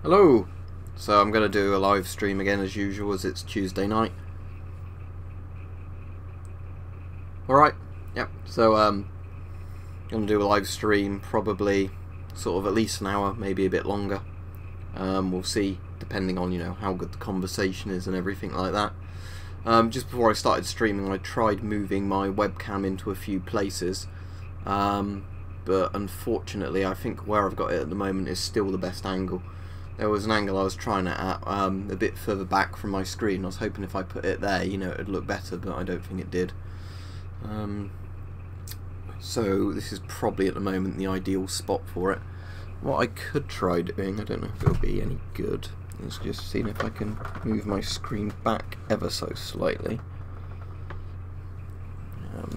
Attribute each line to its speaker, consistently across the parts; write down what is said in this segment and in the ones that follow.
Speaker 1: Hello! So I'm going to do a live stream again as usual, as it's Tuesday night. Alright, yep, so I'm going to do a live stream, probably sort of at least an hour, maybe a bit longer. We'll see, depending on, how good the conversation is and everything like that. Just before I started streaming, I tried moving my webcam into a few places. But unfortunately, I think where I've got it at the moment is still the best angle. There was an angle I was trying it at, a bit further back from my screen. I was hoping if I put it there, it'd look better, but I don't think it did. So this is probably at the moment the ideal spot for it. What I could try doing, I don't know if it'll be any good, is just seeing if I can move my screen back ever so slightly.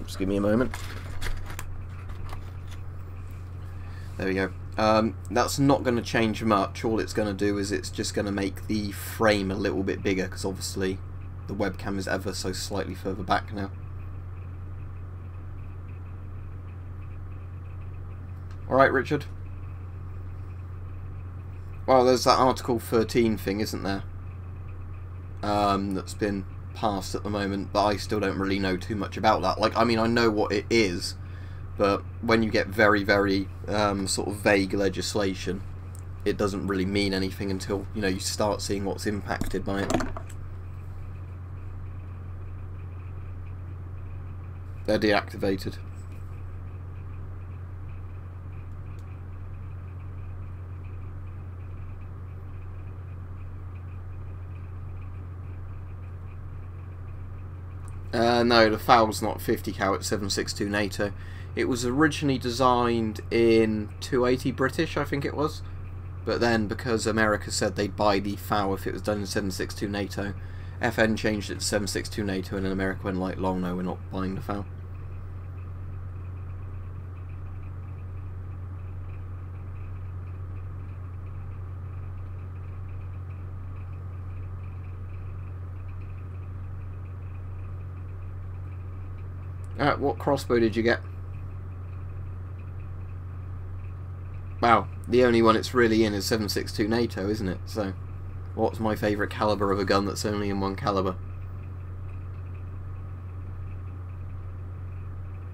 Speaker 1: Just give me a moment. There we go. That's not going to change much. All it's going to do is it's just going to make the frame a little bit bigger, because obviously the webcam is ever so slightly further back now. Alright, Richard? Well, there's that Article 13 thing, isn't there? That's been passed at the moment, but I still don't really know too much about that. Like, I mean, I know what it is, but when you get very, very sort of vague legislation, it doesn't really mean anything until, you start seeing what's impacted by it. They're deactivated. No, the FAL's not 50 cal, it's 7.62 NATO. It was originally designed in 280 British, I think it was. But then, because America said they'd buy the FAL if it was done in 7.62 NATO, FN changed it to 7.62 NATO, and then America went like, long no, we're not buying the FAL. What crossbow did you get? Wow, the only one it's really in is 7.62 NATO, isn't it? So, what's my favourite calibre of a gun that's only in one calibre?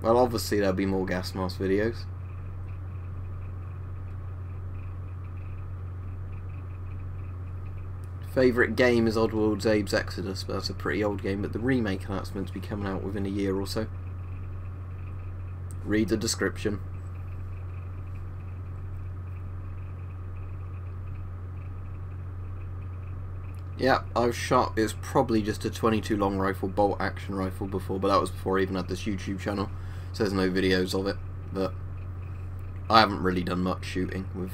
Speaker 1: Well, obviously there'll be more gas mask videos. Favourite game is Oddworld's Abe's Exodus, but that's a pretty old game, but the remake of that's meant to be coming out within a year or so. Read the description. Yeah, I've shot, it's probably just a 22 long rifle, bolt action rifle before, but that was before I even had this YouTube channel, so there's no videos of it, but I haven't really done much shooting with,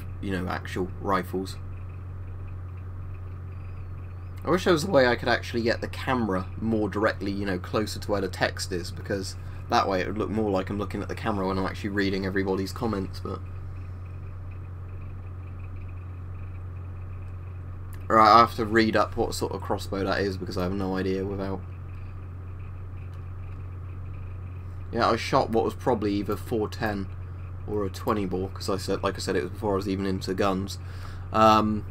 Speaker 1: actual rifles. I wish there was a way I could actually get the camera more directly, closer to where the text is, because that way it would look more like I'm looking at the camera when I'm actually reading everybody's comments, but... Alright, I have to read up what sort of crossbow that is, because I have no idea without... Yeah, I shot what was probably either 410 or a 20 bore, because like I said, it was before I was even into guns. Then...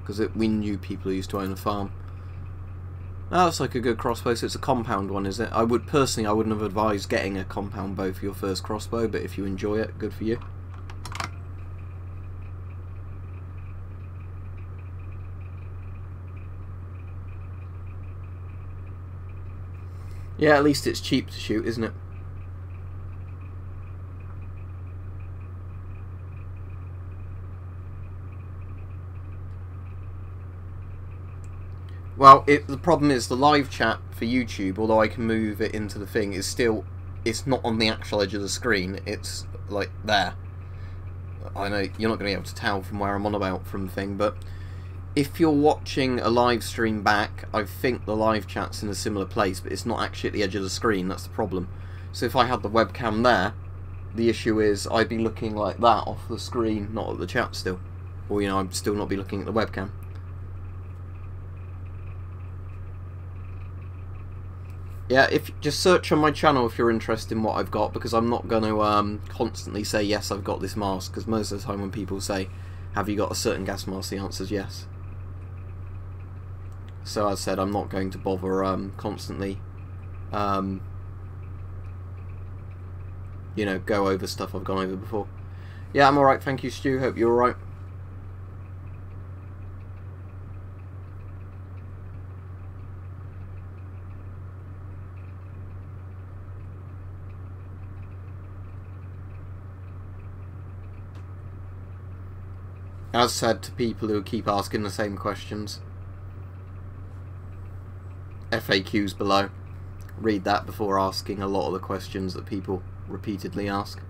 Speaker 1: because we knew people who used to own a farm. Oh, that's like a good crossbow, so it's a compound one, is it? I wouldn't have advised getting a compound bow for your first crossbow, but if you enjoy it, good for you. Yeah, at least it's cheap to shoot, isn't it? Well, the problem is the live chat for YouTube, although I can move it into the thing, is still, it's not on the actual edge of the screen, it's like there. I know you're not going to be able to tell from where I'm on about from the thing, but if you're watching a live stream back, I think the live chat's in a similar place, but it's not actually at the edge of the screen, that's the problem. So if I had the webcam there, the issue is I'd be looking like that off the screen, not at the chat still. Or, I'd still not be looking at the webcam. Yeah, if just search on my channel if you're interested in what I've got, because I'm not going to constantly say yes I've got this mask, because most of the time when people say have you got a certain gas mask, the answer is yes. So as I said, I'm not going to bother constantly you know, go over stuff I've gone over before. Yeah, I'm alright, thank you Stu, hope you're alright. As said to people who keep asking the same questions, FAQs below. Read that before asking a lot of the questions that people repeatedly ask.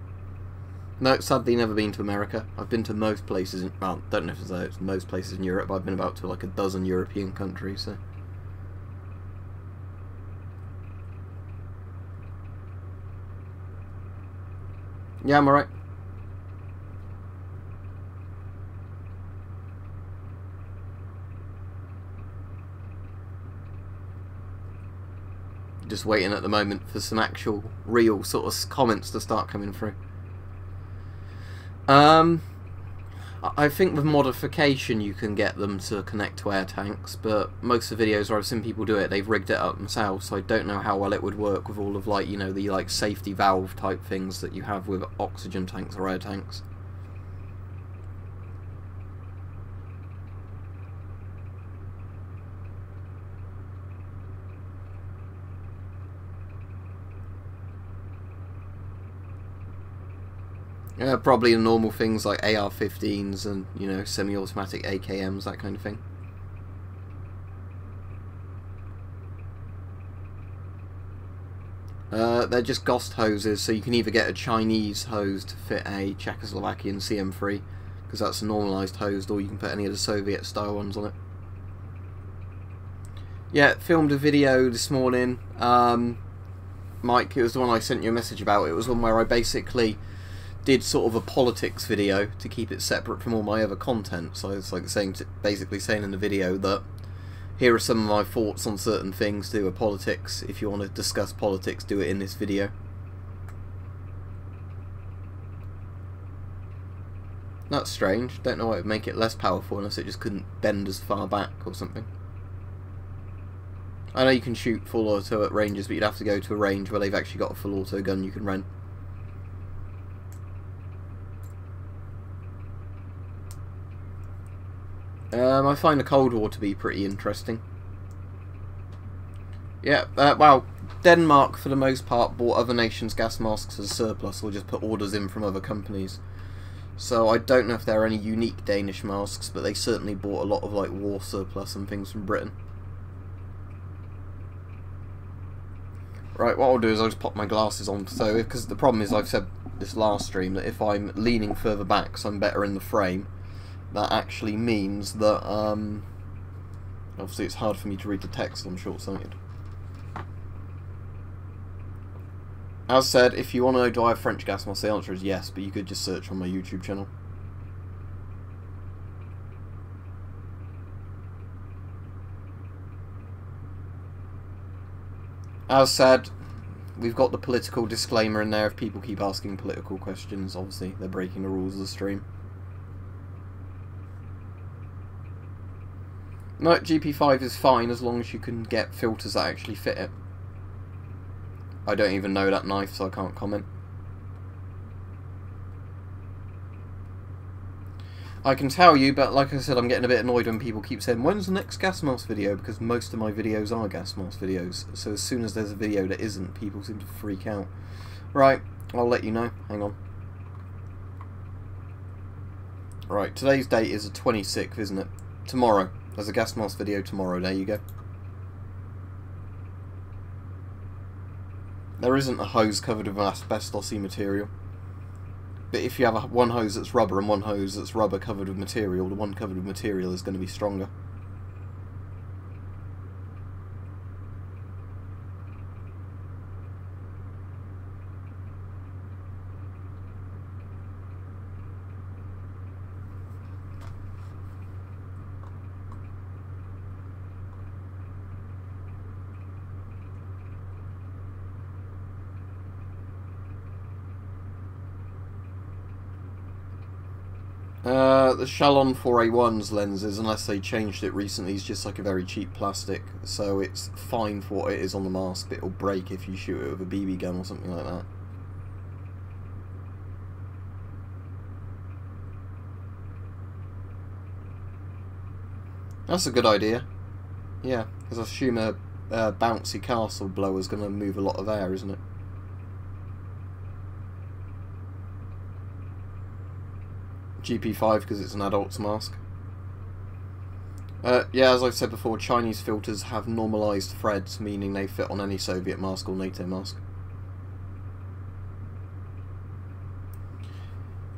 Speaker 1: No, sadly never been to America. I've been to most places, well, don't know if it's most places in Europe, but I've been about to like a dozen European countries, so. Yeah, I'm alright. Just waiting at the moment for some actual real sort of comments to start coming through. I think with modification you can get them to connect to air tanks, but most of the videos where I've seen people do it, they've rigged it up themselves, so I don't know how well it would work with all of, like, you know, the like safety valve type things that you have with oxygen tanks or air tanks. Probably the normal things like AR-15s and, you know, semi-automatic AKMs, that kind of thing. They're just Ghost hoses, so you can either get a Chinese hose to fit a Czechoslovakian CM3, because that's a normalised hose, or you can put any of the Soviet style ones on it. Yeah, filmed a video this morning. Mike, it was the one I sent you a message about. It was one where I basically did sort of a politics video to keep it separate from all my other content. So it's like basically saying in the video that here are some of my thoughts on certain things to do with politics. If you want to discuss politics, do it in this video. That's strange. Don't know why it would make it less powerful unless it just couldn't bend as far back or something. I know you can shoot full auto at ranges, but you'd have to go to a range where they've actually got a full auto gun you can rent. I find the Cold War to be pretty interesting. Yeah, well, Denmark for the most part bought other nations' gas masks as surplus, or just put orders in from other companies. So I don't know if there are any unique Danish masks, but they certainly bought a lot of like war surplus and things from Britain. Right, what I'll do is I'll just pop my glasses on, so because the problem is I've said this last stream that if I'm leaning further back so I'm better in the frame, that actually means that obviously it's hard for me to read the text, I'm short-sighted. As said, if you want to know do I have French gas masks, the answer is yes, but you could just search on my YouTube channel. As said, we've got the political disclaimer in there. If people keep asking political questions, obviously they're breaking the rules of the stream. No, GP5 is fine as long as you can get filters that actually fit it. I don't even know that knife, so I can't comment. I can tell you, but like I said, I'm getting a bit annoyed when people keep saying, when's the next gas mask video? Because most of my videos are gas mask videos. So as soon as there's a video that isn't, people seem to freak out. Right, I'll let you know. Hang on. Right, today's date is the 26th, isn't it? Tomorrow. There's a gas mask video tomorrow, there you go. There isn't a hose covered with asbestos-y material. But if you have one hose that's rubber and one hose that's rubber covered with material, the one covered with material is going to be stronger. The Shalon 4A1's lenses, unless they changed it recently, is just like a very cheap plastic, so it's fine for what it is on the mask, but it'll break if you shoot it with a BB gun or something like that. That's a good idea. Yeah, because I assume a bouncy castle blower is going to move a lot of air, isn't it? GP5 because it's an adult's mask. Yeah, as I've said before, Chinese filters have normalised threads, meaning they fit on any Soviet mask or NATO mask.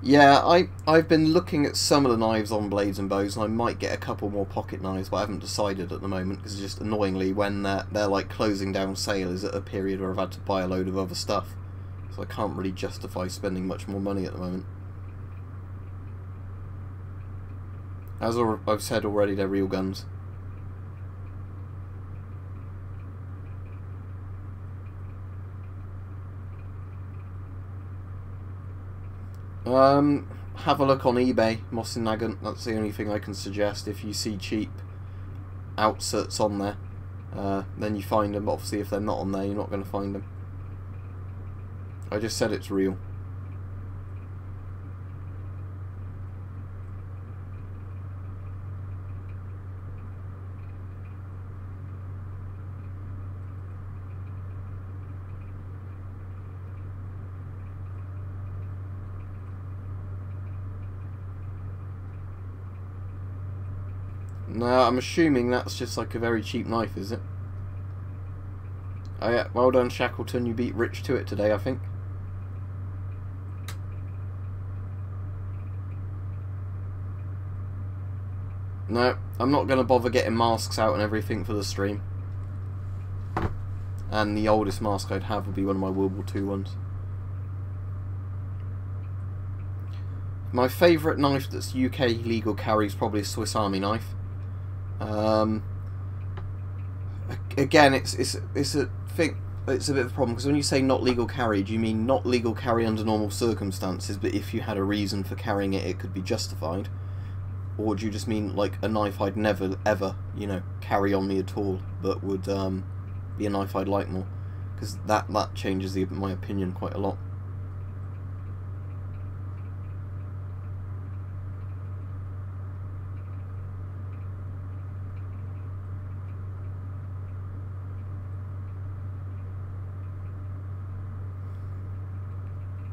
Speaker 1: Yeah, I've been looking at some of the knives on Blades and Bows, and I might get a couple more pocket knives, but I haven't decided at the moment, because just annoyingly, when they're like closing down sale is at a period where I've had to buy a load of other stuff, so I can't really justify spending much more money at the moment. As I've said already, they're real guns. Have a look on eBay, Moss and Nagant. That's the only thing I can suggest. If you see cheap outserts on there, then you find them. Obviously, if they're not on there, you're not going to find them. I just said it's real. No, I'm assuming that's just like a very cheap knife, is it? Oh yeah, well done Shackleton, you beat Rich to it today, I think. No, I'm not going to bother getting masks out and everything for the stream. And the oldest mask I'd have would be one of my World War II ones. My favourite knife that's UK legal carry is probably a Swiss Army knife. Again, it's a thing. It's a bit of a problem because when you say not legal carry, do you mean not legal carry under normal circumstances, but if you had a reason for carrying it, it could be justified, or do you just mean like a knife I'd never ever, you know, carry on me at all, but would be a knife I'd like more? Because that changes my opinion quite a lot.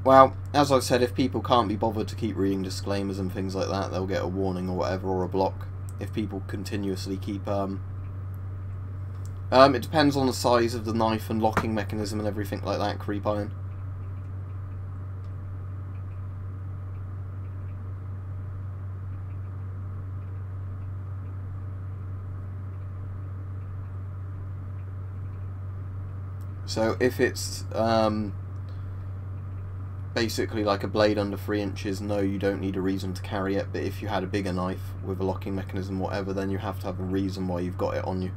Speaker 1: Well, as I've said, if people can't be bothered to keep reading disclaimers and things like that, they'll get a warning or whatever, or a block, if people continuously keep... it depends on the size of the knife and locking mechanism and everything like that, creep iron. So if it's... basically like a blade under 3 inches, no, you don't need a reason to carry it, but if you had a bigger knife with a locking mechanism whatever, then you have to have a reason why you've got it on you.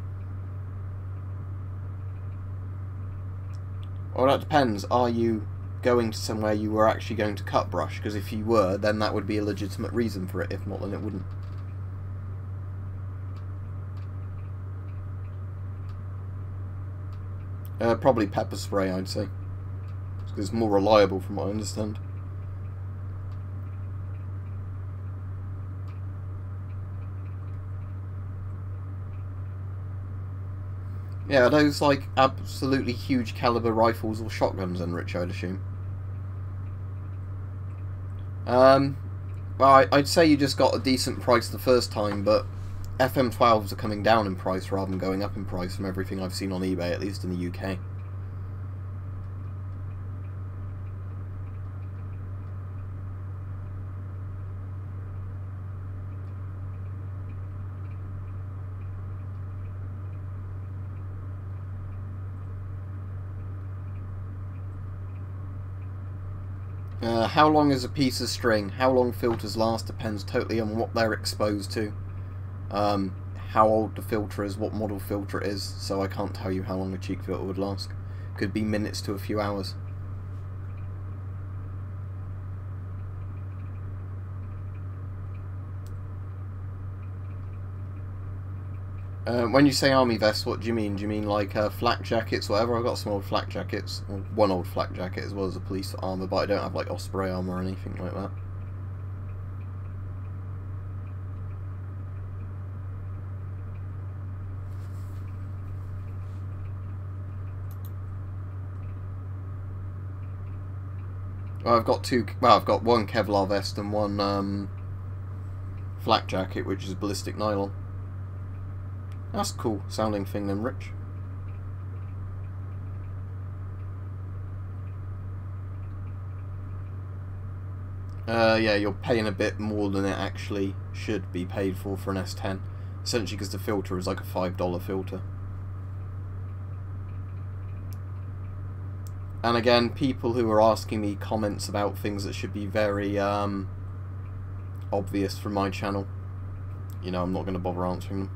Speaker 1: Well, that depends. Are you going to somewhere you were actually going to cut brush? Because if you were, then that would be a legitimate reason for it. If not, then it wouldn't. Probably pepper spray, I'd say. It's more reliable from what I understand. Yeah, are those like absolutely huge caliber rifles or shotguns then, Rich, I'd assume? Well, I'd say you just got a decent price the first time, but FM12s are coming down in price rather than going up in price from everything I've seen on eBay, at least in the UK. How long is a piece of string? How long filters last depends totally on what they're exposed to. How old the filter is, what model filter it is, so I can't tell you how long a cheek filter would last. Could be minutes to a few hours. When you say army vest, what do you mean? Do you mean like flak jackets, whatever? I've got some old flak jackets, or one old flak jacket as well as a police armour, but I don't have like Osprey armour or anything like that. Well, I've got two. Well, I've got one Kevlar vest and one flak jacket, which is ballistic nylon. That's a cool sounding thing then, Rich. Yeah, you're paying a bit more than it actually should be paid for an S10. Essentially because the filter is like a $5 filter. And again, people who are asking me comments about things that should be very obvious from my channel, you know, I'm not going to bother answering them.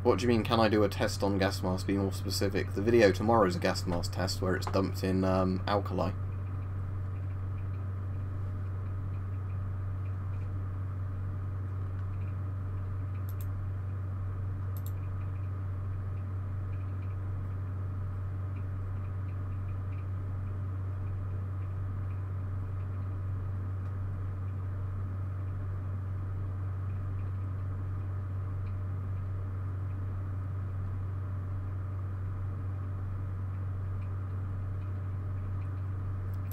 Speaker 1: What do you mean, can I do a test on gas mask, be more specific? The video tomorrow is a gas mask test where it's dumped in alkali.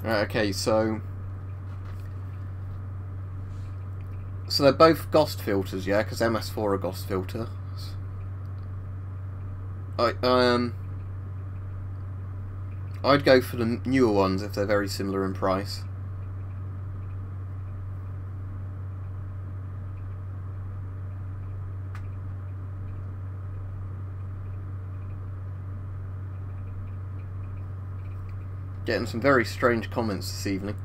Speaker 1: Okay, so they're both GOST filters, yeah, because MS4 are GOST filters. I'd go for the newer ones if they're very similar in price. Getting some very strange comments this evening.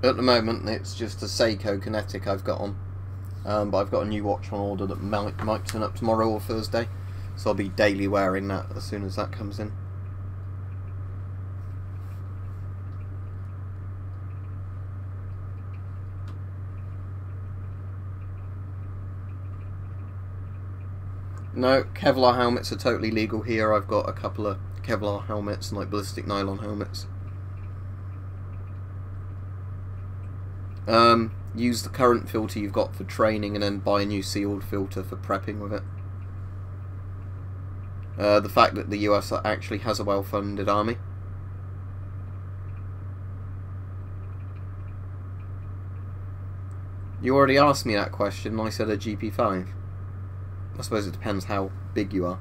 Speaker 1: At the moment, it's just a Seiko Kinetic I've got on, but I've got a new watch on order that might turn up tomorrow or Thursday, so I'll be daily wearing that as soon as that comes in. No, Kevlar helmets are totally legal here. I've got a couple of Kevlar helmets and like ballistic nylon helmets. Use the current filter you've got for training and then buy a new sealed filter for prepping with it. The fact that the US actually has a well-funded army. You already asked me that question and I said a GP5. I suppose it depends how big you are.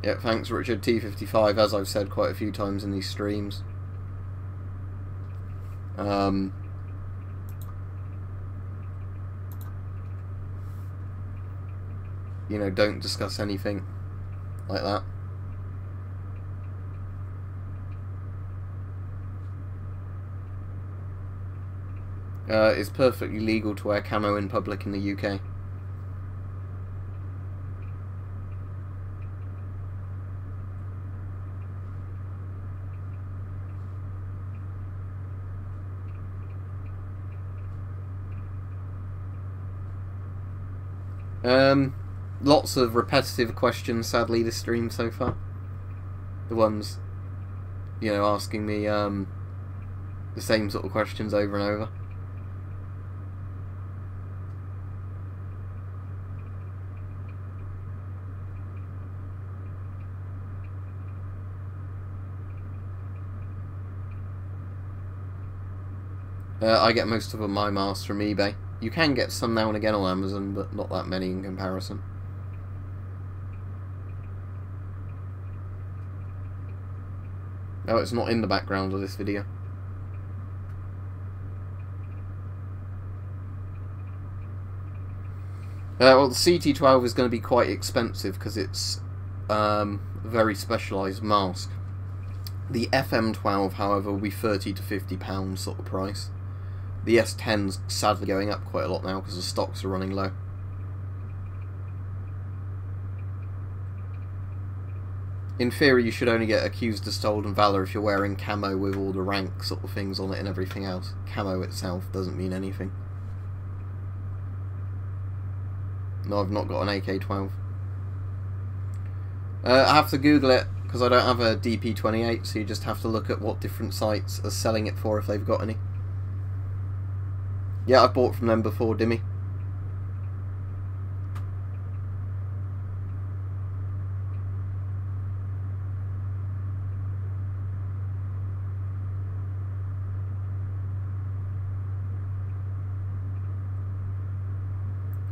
Speaker 1: Yeah, thanks Richard. T55, as I've said quite a few times in these streams. You know, don't discuss anything like that. It's perfectly legal to wear camo in public in the UK. Lots of repetitive questions, sadly, this stream so far. The ones, you know, asking me the same sort of questions over and over. I get most of my masks from eBay. You can get some now and again on Amazon, but not that many in comparison. No, it's not in the background of this video. Well, the CT12 is going to be quite expensive because it's a very specialised mask. The FM12, however, will be £30 to £50 sort of price. The S10's sadly going up quite a lot now because the stocks are running low. In theory, you should only get accused of stolen valour if you're wearing camo with all the rank sort of things on it and everything else. Camo itself doesn't mean anything. No, I've not got an AK-12. I have to Google it because I don't have a DP28, so you just have to look at what different sites are selling it for if they've got any. Yeah, I've bought from them before, Dimmy.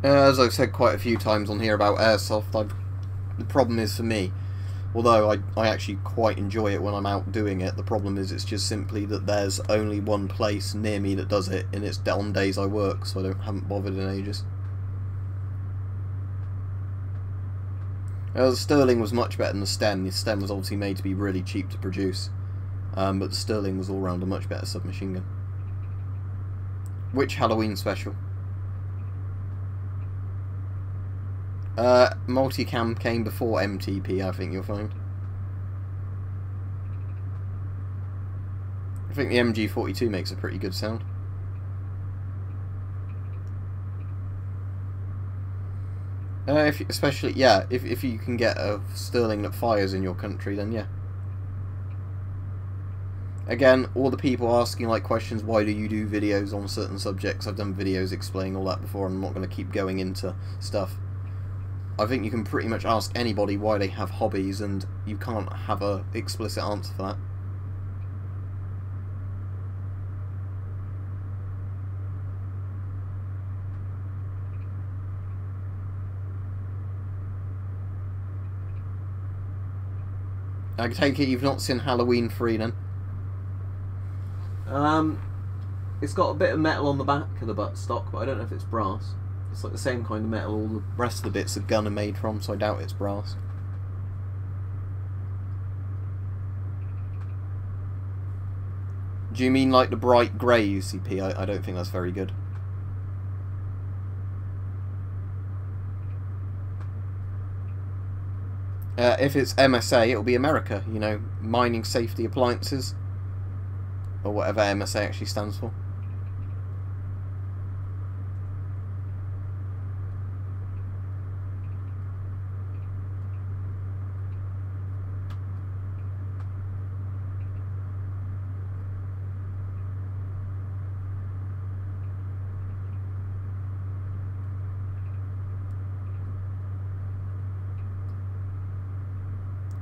Speaker 1: As I've said quite a few times on here about airsoft, the problem is for me, although I actually quite enjoy it when I'm out doing it, the problem is it's just simply that there's only one place near me that does it, and it's on days I work, so I haven't bothered in ages. The Sterling was much better than the Sten. The Sten was obviously made to be really cheap to produce, but the Sterling was all round a much better submachine gun. Which Halloween special? Multicam came before MTP, I think you'll find. I think the MG42 makes a pretty good sound. Especially, yeah, if you can get a Sterling that fires in your country, then yeah. Again, all the people asking like questions, why do you do videos on certain subjects? I've done videos explaining all that before, and I'm not going to keep going into stuff. I think you can pretty much ask anybody why they have hobbies, and you can't have a explicit answer for that. I take it you've not seen Halloween 3 then? It's got a bit of metal on the back of the buttstock, but I don't know if it's brass. It's like the same kind of metal all the rest of the bits the gun are made from, so I doubt it's brass. Do you mean like the bright grey UCP? I don't think that's very good. If it's MSA, it'll be America, you know, Mining Safety Appliances, or whatever MSA actually stands for.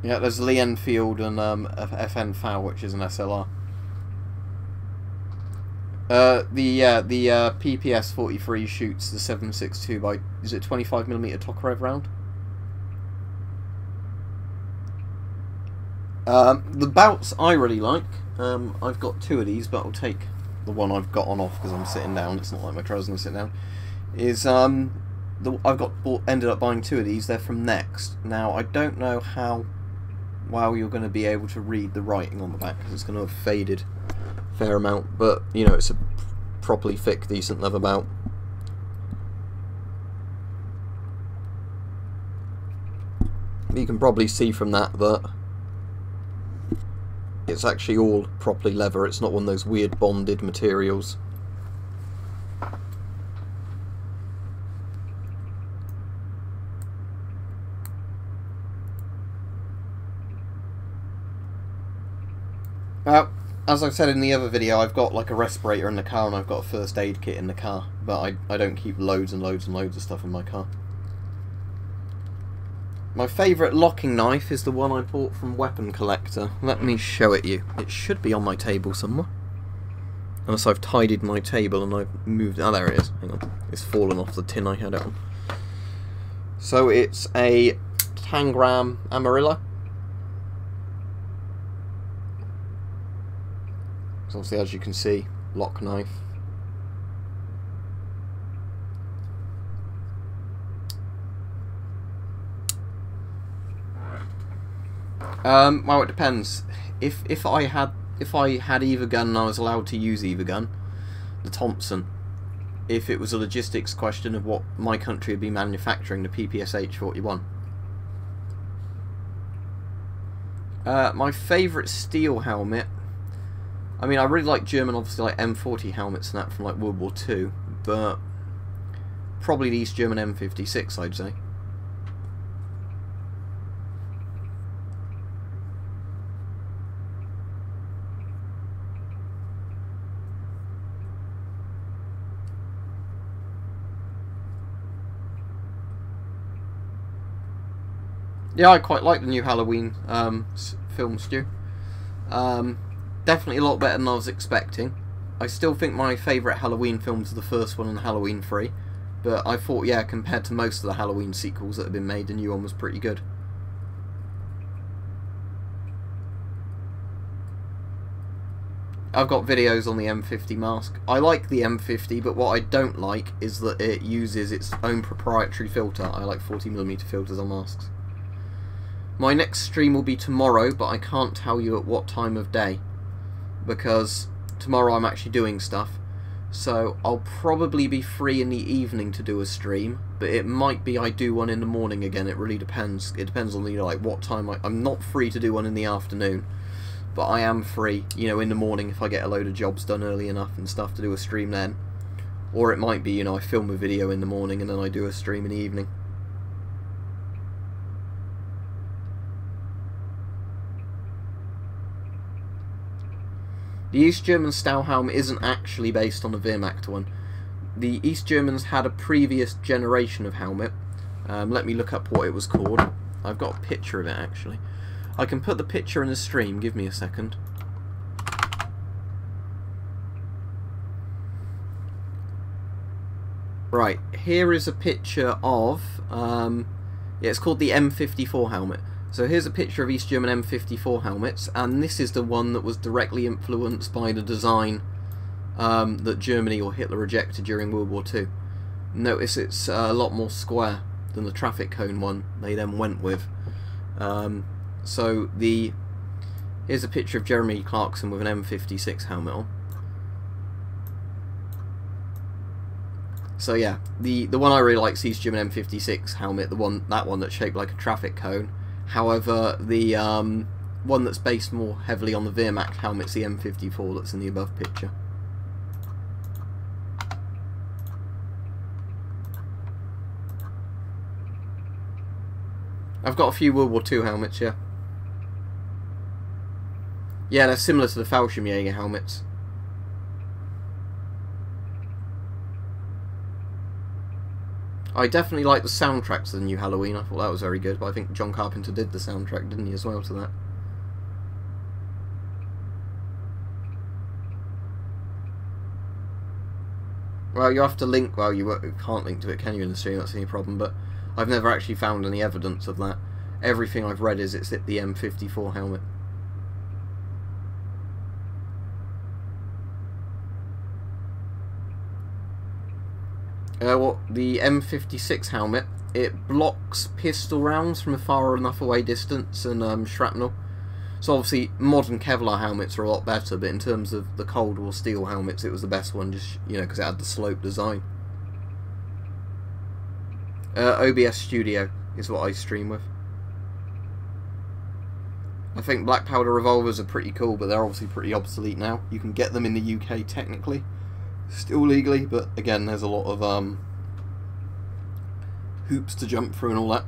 Speaker 1: Yeah, there's Lee Enfield and FN FAL, which is an SLR. The PPS 43 shoots the 7.62 by, is it 25mm Tokarev round? The bouts I really like. I've got two of these, but I'll take the one I've got on off because I'm sitting down. It's not like my trousers are gonna sit down. Is ended up buying two of these. They're from Next. Now I don't know how well you're going to be able to read the writing on the back because it's going to have faded a fair amount, but you know, it's a properly thick, decent leather bout. You can probably see from that it's actually all properly leather. It's not one of those weird bonded materials. As I've said in the other video, I've got like a respirator in the car and I've got a first aid kit in the car, but I don't keep loads and loads and loads of stuff in my car. My favourite locking knife is the one I bought from Weapon Collector. Let me show it you. It should be on my table somewhere. Unless I've tidied my table and I've moved it. Oh, there it is. Hang on. It's fallen off the tin I had it on. So it's a Tangram Amarilla. So obviously, as you can see, lock knife. Well, it depends. If I had either gun and I was allowed to use either gun, the Thompson. If it was a logistics question of what my country would be manufacturing, the PPSH-41. My favourite steel helmet. I mean, I really like German, obviously, like M40 helmets and that from like World War II, but probably the East German M56, I'd say. Yeah, I quite like the new Halloween film, Stu. Definitely a lot better than I was expecting. I still think my favourite Halloween films are the first one and Halloween 3. But I thought, yeah, compared to most of the Halloween sequels that have been made, the new one was pretty good. I've got videos on the M50 mask. I like the M50, but what I don't like is that it uses its own proprietary filter. I like 40mm filters on masks. My next stream will be tomorrow, but I can't tell you at what time of day, because tomorrow I'm actually doing stuff. So I'll probably be free in the evening to do a stream, but it might be I do one in the morning again. It really depends. It depends on, you know, like what time I'm not free to do one in the afternoon, but I am free, you know, in the morning if I get a load of jobs done early enough and stuff to do a stream then. Or it might be, you know, I film a video in the morning and then I do a stream in the evening. The East German style helmet isn't actually based on the Wehrmacht one. The East Germans had a previous generation of helmet. Let me look up what it was called. I've got a picture of it actually. I can put the picture in the stream, give me a second. Right, here is a picture of, yeah, it's called the M54 helmet. So here's a picture of East German M54 helmets, and this is the one that was directly influenced by the design that Germany or Hitler rejected during World War II. Notice it's a lot more square than the traffic cone one they then went with. So here's a picture of Jeremy Clarkson with an M56 helmet on. So yeah, the one I really like is East German M56 helmet, that one that's shaped like a traffic cone. However, the one that's based more heavily on the Wehrmacht helmet's the M54 that's in the above picture. I've got a few World War II helmets, yeah. Yeah, they're similar to the Fallschirmjäger helmets. I definitely like the soundtrack to the new Halloween. I thought that was very good, but I think John Carpenter did the soundtrack, didn't he, as well, to that? Well, you have to link, well, you can't link to it, can you, in the stream? That's any problem, but I've never actually found any evidence of that. Everything I've read is it's the M54 helmet. Well, the M56 helmet, it blocks pistol rounds from a far enough away distance and shrapnel. So obviously modern Kevlar helmets are a lot better, but in terms of the Cold War steel helmets, it was the best one, just, you know, because it had the slope design. OBS Studio is what I stream with. I think black powder revolvers are pretty cool, but they're obviously pretty obsolete now. You can get them in the UK technically, still legally, but again, there's a lot of hoops to jump through and all that.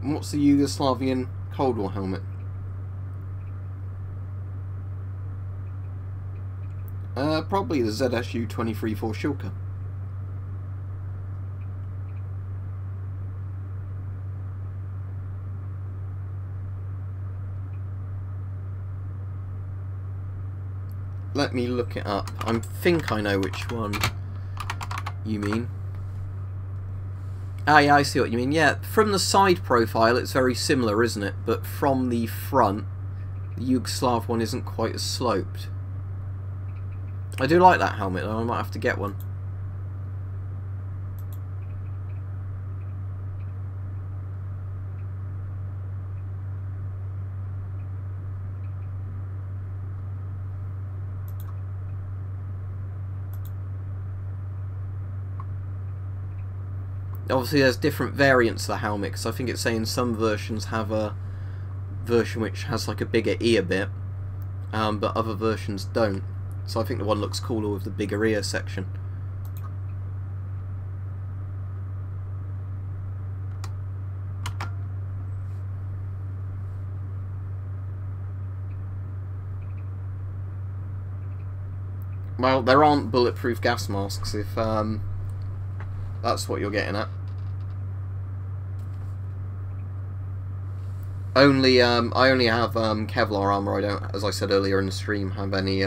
Speaker 1: And what's the Yugoslavian Cold War helmet? Probably the ZSU-23 Shilka. Let me look it up. I think I know which one you mean. Ah, yeah, I see what you mean. Yeah, from the side profile, it's very similar, isn't it? But from the front, the Yugoslav one isn't quite as sloped. I do like that helmet, though. I might have to get one. Obviously there's different variants of the helmet, because I think it's saying some versions have a version which has like a bigger ear bit, but other versions don't. So I think the one looks cooler with the bigger ear section. Well, there aren't bulletproof gas masks if that's what you're getting at. I only have Kevlar armor. I don't, as I said earlier in the stream, have any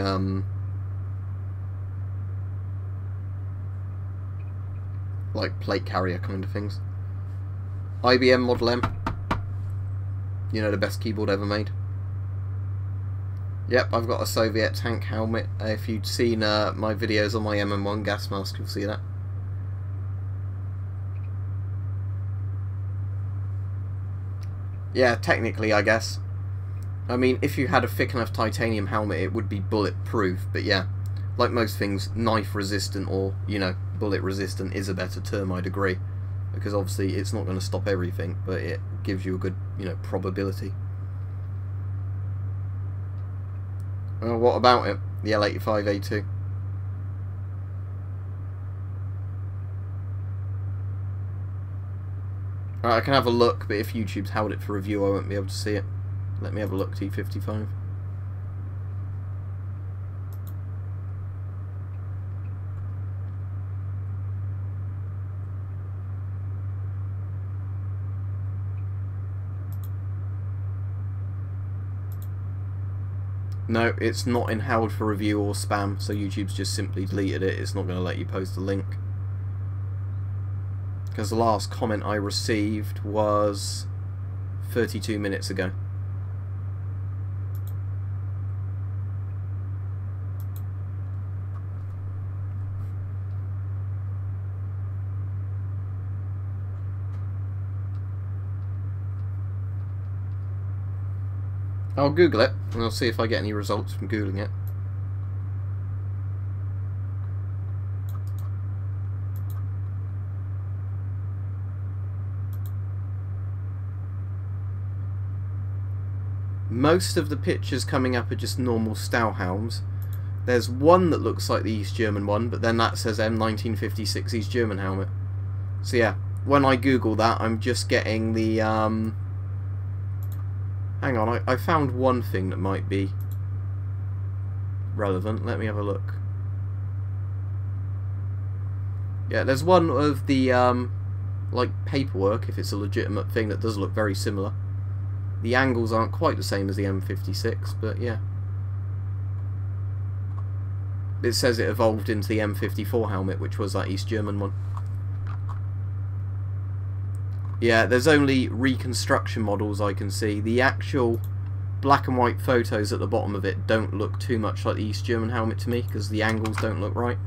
Speaker 1: like plate carrier kind of things. IBM Model M. You know, the best keyboard ever made. Yep, I've got a Soviet tank helmet. If you'd seen my videos on my MM1 gas mask, you'll see that. Yeah, technically, I guess. I mean, if you had a thick enough titanium helmet, it would be bulletproof, but yeah, like most things, knife resistant or, you know, bullet resistant is a better term, I'd agree, because obviously it's not going to stop everything, but it gives you a good, you know, probability. Well, what about it? The L85A2? Right, I can have a look, but if YouTube's held it for review, I won't be able to see it. Let me have a look, T55. No, it's not in held for review or spam, so YouTube's just simply deleted it. It's not going to let you post a link. Because the last comment I received was 32 minutes ago. I'll Google it, and I'll see if I get any results from Googling it. Most of the pictures coming up are just normal Stahlhelms. There's one that looks like the East German one, but then that says M1956 East German helmet. So yeah, when I Google that, I'm just getting the... Hang on, I found one thing that might be relevant. Let me have a look. Yeah, there's one of the, like, paperwork, if it's a legitimate thing, that does look very similar. The angles aren't quite the same as the M56, but yeah. It says it evolved into the M54 helmet, which was that East German one. Yeah, there's only reconstruction models I can see. The actual black and white photos at the bottom of it don't look too much like the East German helmet to me, because the angles don't look right.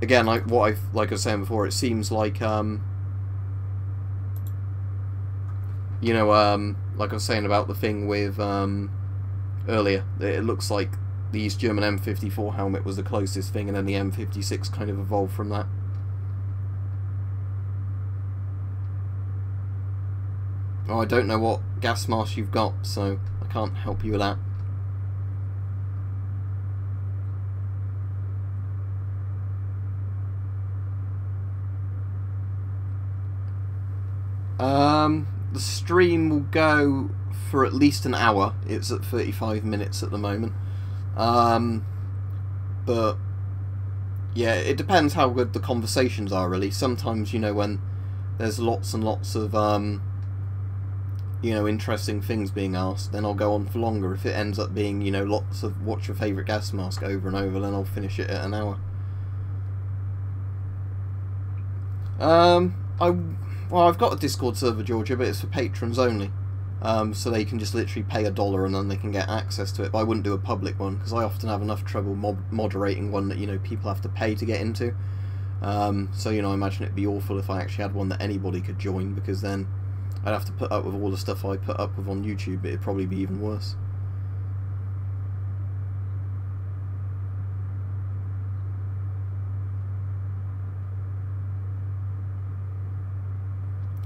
Speaker 1: Again, like I was saying before, it seems like you know, like I was saying about the thing with earlier, it looks like the East German M54 helmet was the closest thing, and then the M56 kind of evolved from that. Oh, I don't know what gas mask you've got, so I can't help you with that. The stream will go for at least an hour. It's at 35 minutes at the moment. But yeah, it depends how good the conversations are, really. Sometimes, you know, when there's lots and lots of you know, interesting things being asked, then I'll go on for longer. If it ends up being, you know, lots of what's your favourite gas mask over and over, then I'll finish it at an hour. Well, I've got a Discord server, Georgia, but it's for patrons only. So they can just literally pay $1 and then they can get access to it. But I wouldn't do a public one because I often have enough trouble moderating one that, you know, people have to pay to get into. So, you know, I imagine it'd be awful if I actually had one that anybody could join, because then I'd have to put up with all the stuff I put up with on YouTube. It'd probably be even worse.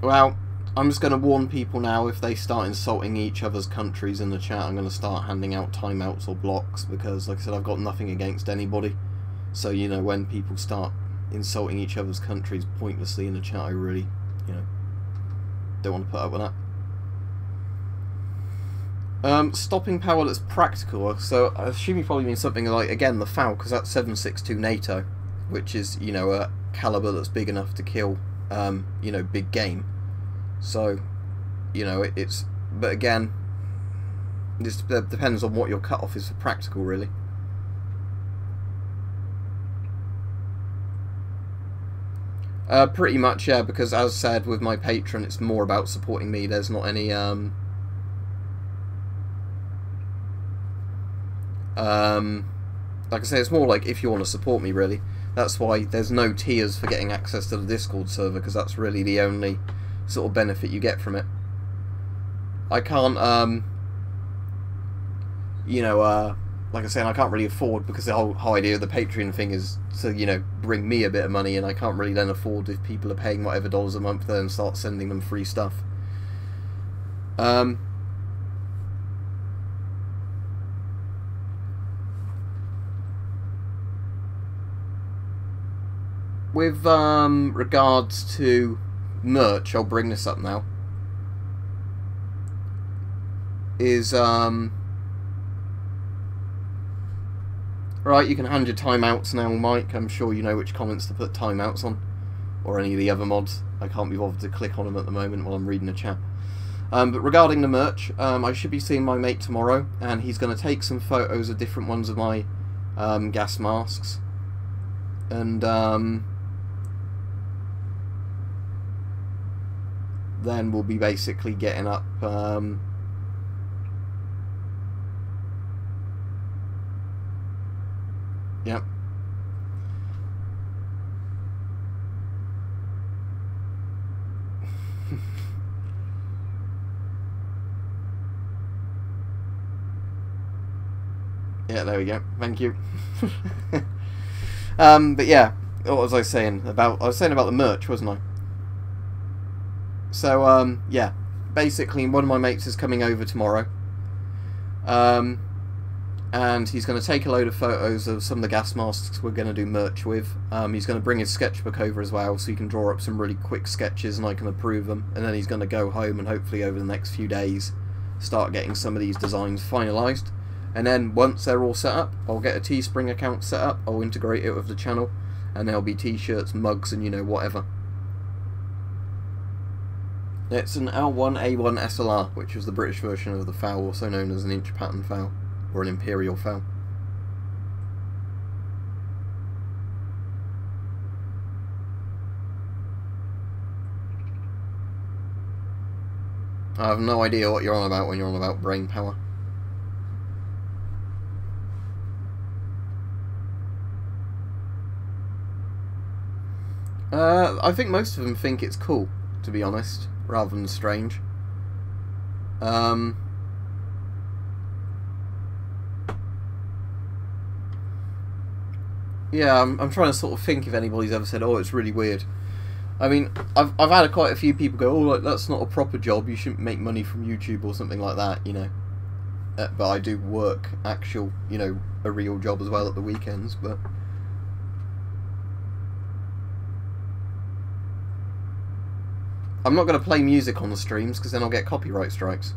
Speaker 1: Well, I'm just going to warn people now, if they start insulting each other's countries in the chat, I'm going to start handing out timeouts or blocks, because, like I said, I've got nothing against anybody. So, you know, when people start insulting each other's countries pointlessly in the chat, I really, you know, don't want to put up with that. Stopping power that's practical. So, I assume you probably mean something like, again, the FAL, because that's 7.62 NATO, which is, you know, a caliber that's big enough to kill, you know, big game. So, you know, it's, but again, this depends on what your cutoff is for practical, really. Pretty much, yeah, because as said, with my patron, it's more about supporting me. There's not any, like I say, it's more like if you want to support me, really. That's why there's no tiers for getting access to the Discord server, because that's really the only sort of benefit you get from it. I can't, you know, like I said, I can't really afford, because the whole idea of the Patreon thing is to, you know, bring me a bit of money, and I can't really then afford, if people are paying whatever dollars a month, then start sending them free stuff. With regards to merch, I'll bring this up now, is right, you can hand your timeouts now, Mike. I'm sure you know which comments to put timeouts on, or any of the other mods. I can't be bothered to click on them at the moment while I'm reading the chat. But regarding the merch, I should be seeing my mate tomorrow, and he's going to take some photos of different ones of my gas masks, and then we'll be basically getting up yep. Yeah, there we go. Thank you. But yeah, what was I saying about? I was saying about the merch, wasn't I? So, yeah, basically one of my mates is coming over tomorrow, and he's going to take a load of photos of some of the gas masks we're going to do merch with. He's going to bring his sketchbook over as well, so he can draw up some really quick sketches and I can approve them, and then he's going to go home and hopefully over the next few days start getting some of these designs finalised. And then once they're all set up, I'll get a Teespring account set up, I'll integrate it with the channel, and there'll be t-shirts, mugs, and, you know, whatever. It's an L1A1 SLR, which is the British version of the FAL, also known as an inch pattern FAL, or an Imperial FAL. I have no idea what you're on about when you're on about brain power. I think most of them think it's cool, to be honest, rather than strange. Yeah, I'm trying to sort of think if anybody's ever said, oh, it's really weird. I mean, I've had quite a few people go, oh, like, that's not a proper job, you shouldn't make money from YouTube or something like that, you know. But I do work actual, you know, a real job as well at the weekends, but... I'm not going to play music on the streams, because then I'll get copyright strikes.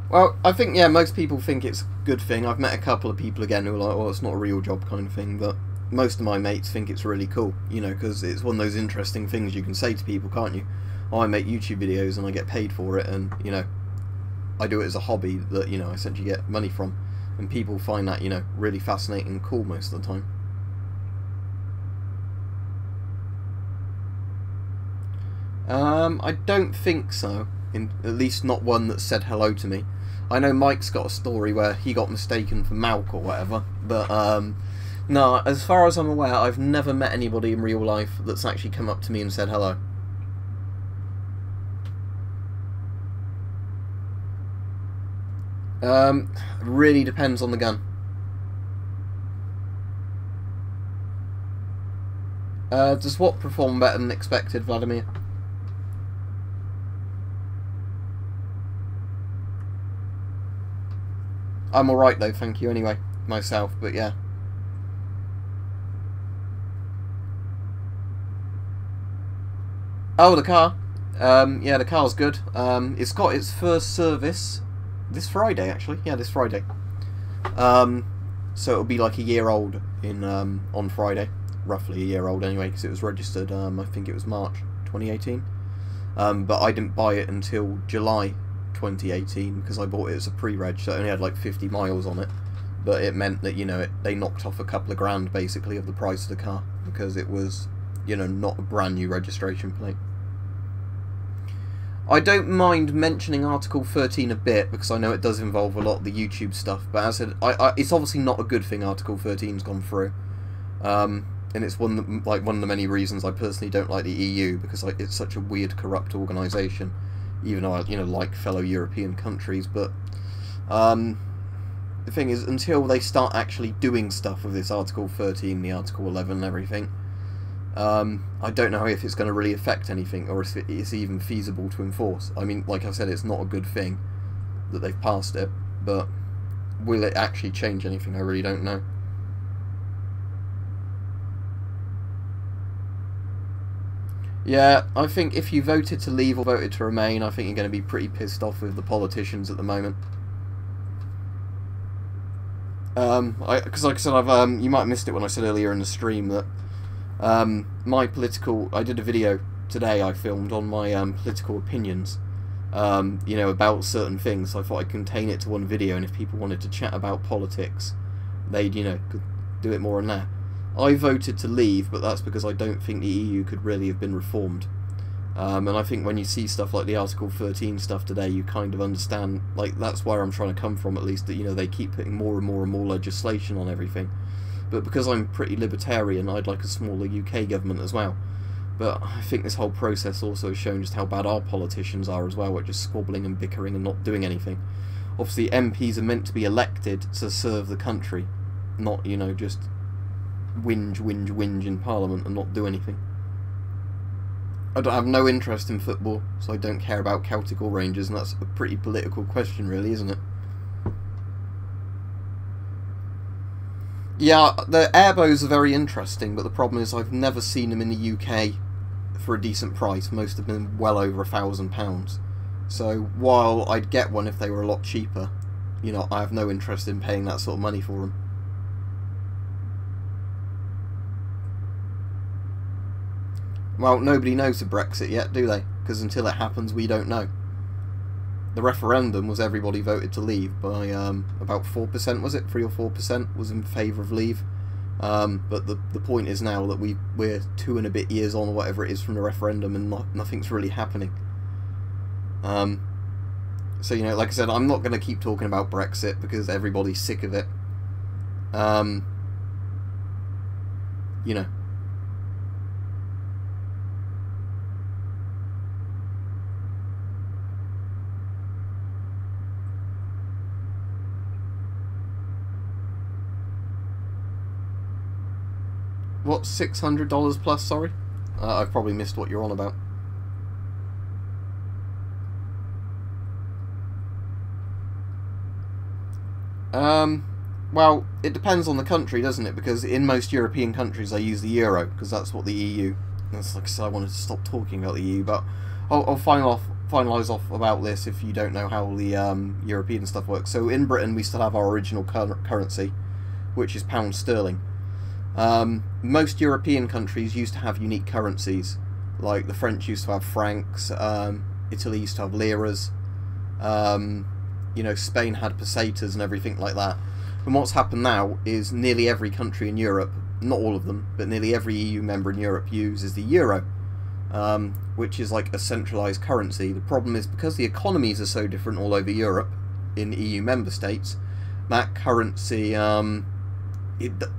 Speaker 1: Well, I think, yeah, most people think it's a good thing. I've met a couple of people again who are like, oh, it's not a real job kind of thing, but most of my mates think it's really cool, you know, because it's one of those interesting things you can say to people, can't you? Oh, I make YouTube videos and I get paid for it, and, you know, I do it as a hobby that, you know, I essentially get money from. and people find that, you know, really fascinating and cool most of the time. I don't think so, at least not one that said hello to me. I know Mike's got a story where he got mistaken for Malk or whatever, but no, as far as I'm aware, I've never met anybody in real life that's actually come up to me and said hello. Really depends on the gun. Does what perform better than expected, Vladimir? I'm alright though, thank you anyway, myself, but yeah. Oh, the car. Yeah, the car's good. It's got its first service this Friday, actually. Yeah, this Friday. So it'll be like a year old in on Friday. Roughly a year old anyway, because it was registered, I think it was March 2018. But I didn't buy it until July 2018 because I bought it as a pre-reg, so it only had like 50 miles on it. But it meant that, you know, they knocked off a couple of grand basically of the price of the car because it was, you know, not a brand new registration plate. I don't mind mentioning Article 13 a bit because I know it does involve a lot of the YouTube stuff, but as I said, it's obviously not a good thing Article 13's gone through, and it's one of the many reasons I personally don't like the EU, because it's such a weird, corrupt organisation, even though I, you know, like fellow European countries. But the thing is, until they start actually doing stuff with this Article 13, the Article 11 and everything, I don't know if it's going to really affect anything, or if it's even feasible to enforce. I mean, like I said, it's not a good thing that they've passed it, but will it actually change anything? I really don't know. Yeah, I think if you voted to leave or voted to remain, I think you're going to be pretty pissed off with the politicians at the moment. Because like I said, you might have missed it when I said earlier in the stream that I did a video today I filmed on my political opinions, you know, about certain things. So I thought I'd contain it to one video, and if people wanted to chat about politics, they'd, you know, could do it more on there. I voted to leave, but that's because I don't think the EU could really have been reformed. And I think when you see stuff like the Article 13 stuff today, you kind of understand, like, that's where I'm trying to come from, at least, that, you know, they keep putting more and more and more legislation on everything. But because I'm pretty libertarian, I'd like a smaller UK government as well. But I think this whole process also has shown just how bad our politicians are as well, at just squabbling and bickering and not doing anything. Obviously, MPs are meant to be elected to serve the country, not, you know, just whinge in Parliament and not do anything. I have no interest in football, so I don't care about Celtic or Rangers, and that's a pretty political question, really, isn't it? Yeah, the airbows are very interesting, but the problem is I've never seen them in the UK for a decent price. Most have been well over £1,000. So while I'd get one if they were a lot cheaper, you know, I have no interest in paying that sort of money for them. Well, nobody knows the Brexit yet, do they? Because until it happens, we don't know. The referendum was everybody voted to leave by about 4%, was it? 3 or 4% was in favour of leave. But the point is now that we're 2 and a bit years on, or whatever it is, from the referendum, and nothing's really happening. So, you know, like I said, I'm not going to keep talking about Brexit because everybody's sick of it. You know. What, $600 plus, sorry? I've probably missed what you're on about. Well, it depends on the country, doesn't it? Because in most European countries they use the euro, because that's what the EU... That's like I said, I wanted to stop talking about the EU, but I'll finalise off about this if you don't know how the European stuff works. So in Britain we still have our original currency, which is pound sterling. Most European countries used to have unique currencies, like the French used to have francs, Italy used to have liras, you know, Spain had pesetas and everything like that. And what's happened now is nearly every country in Europe, not all of them, but nearly every EU member in Europe uses the euro, which is like a centralised currency. The problem is because the economies are so different all over Europe, in EU member states, that currency, the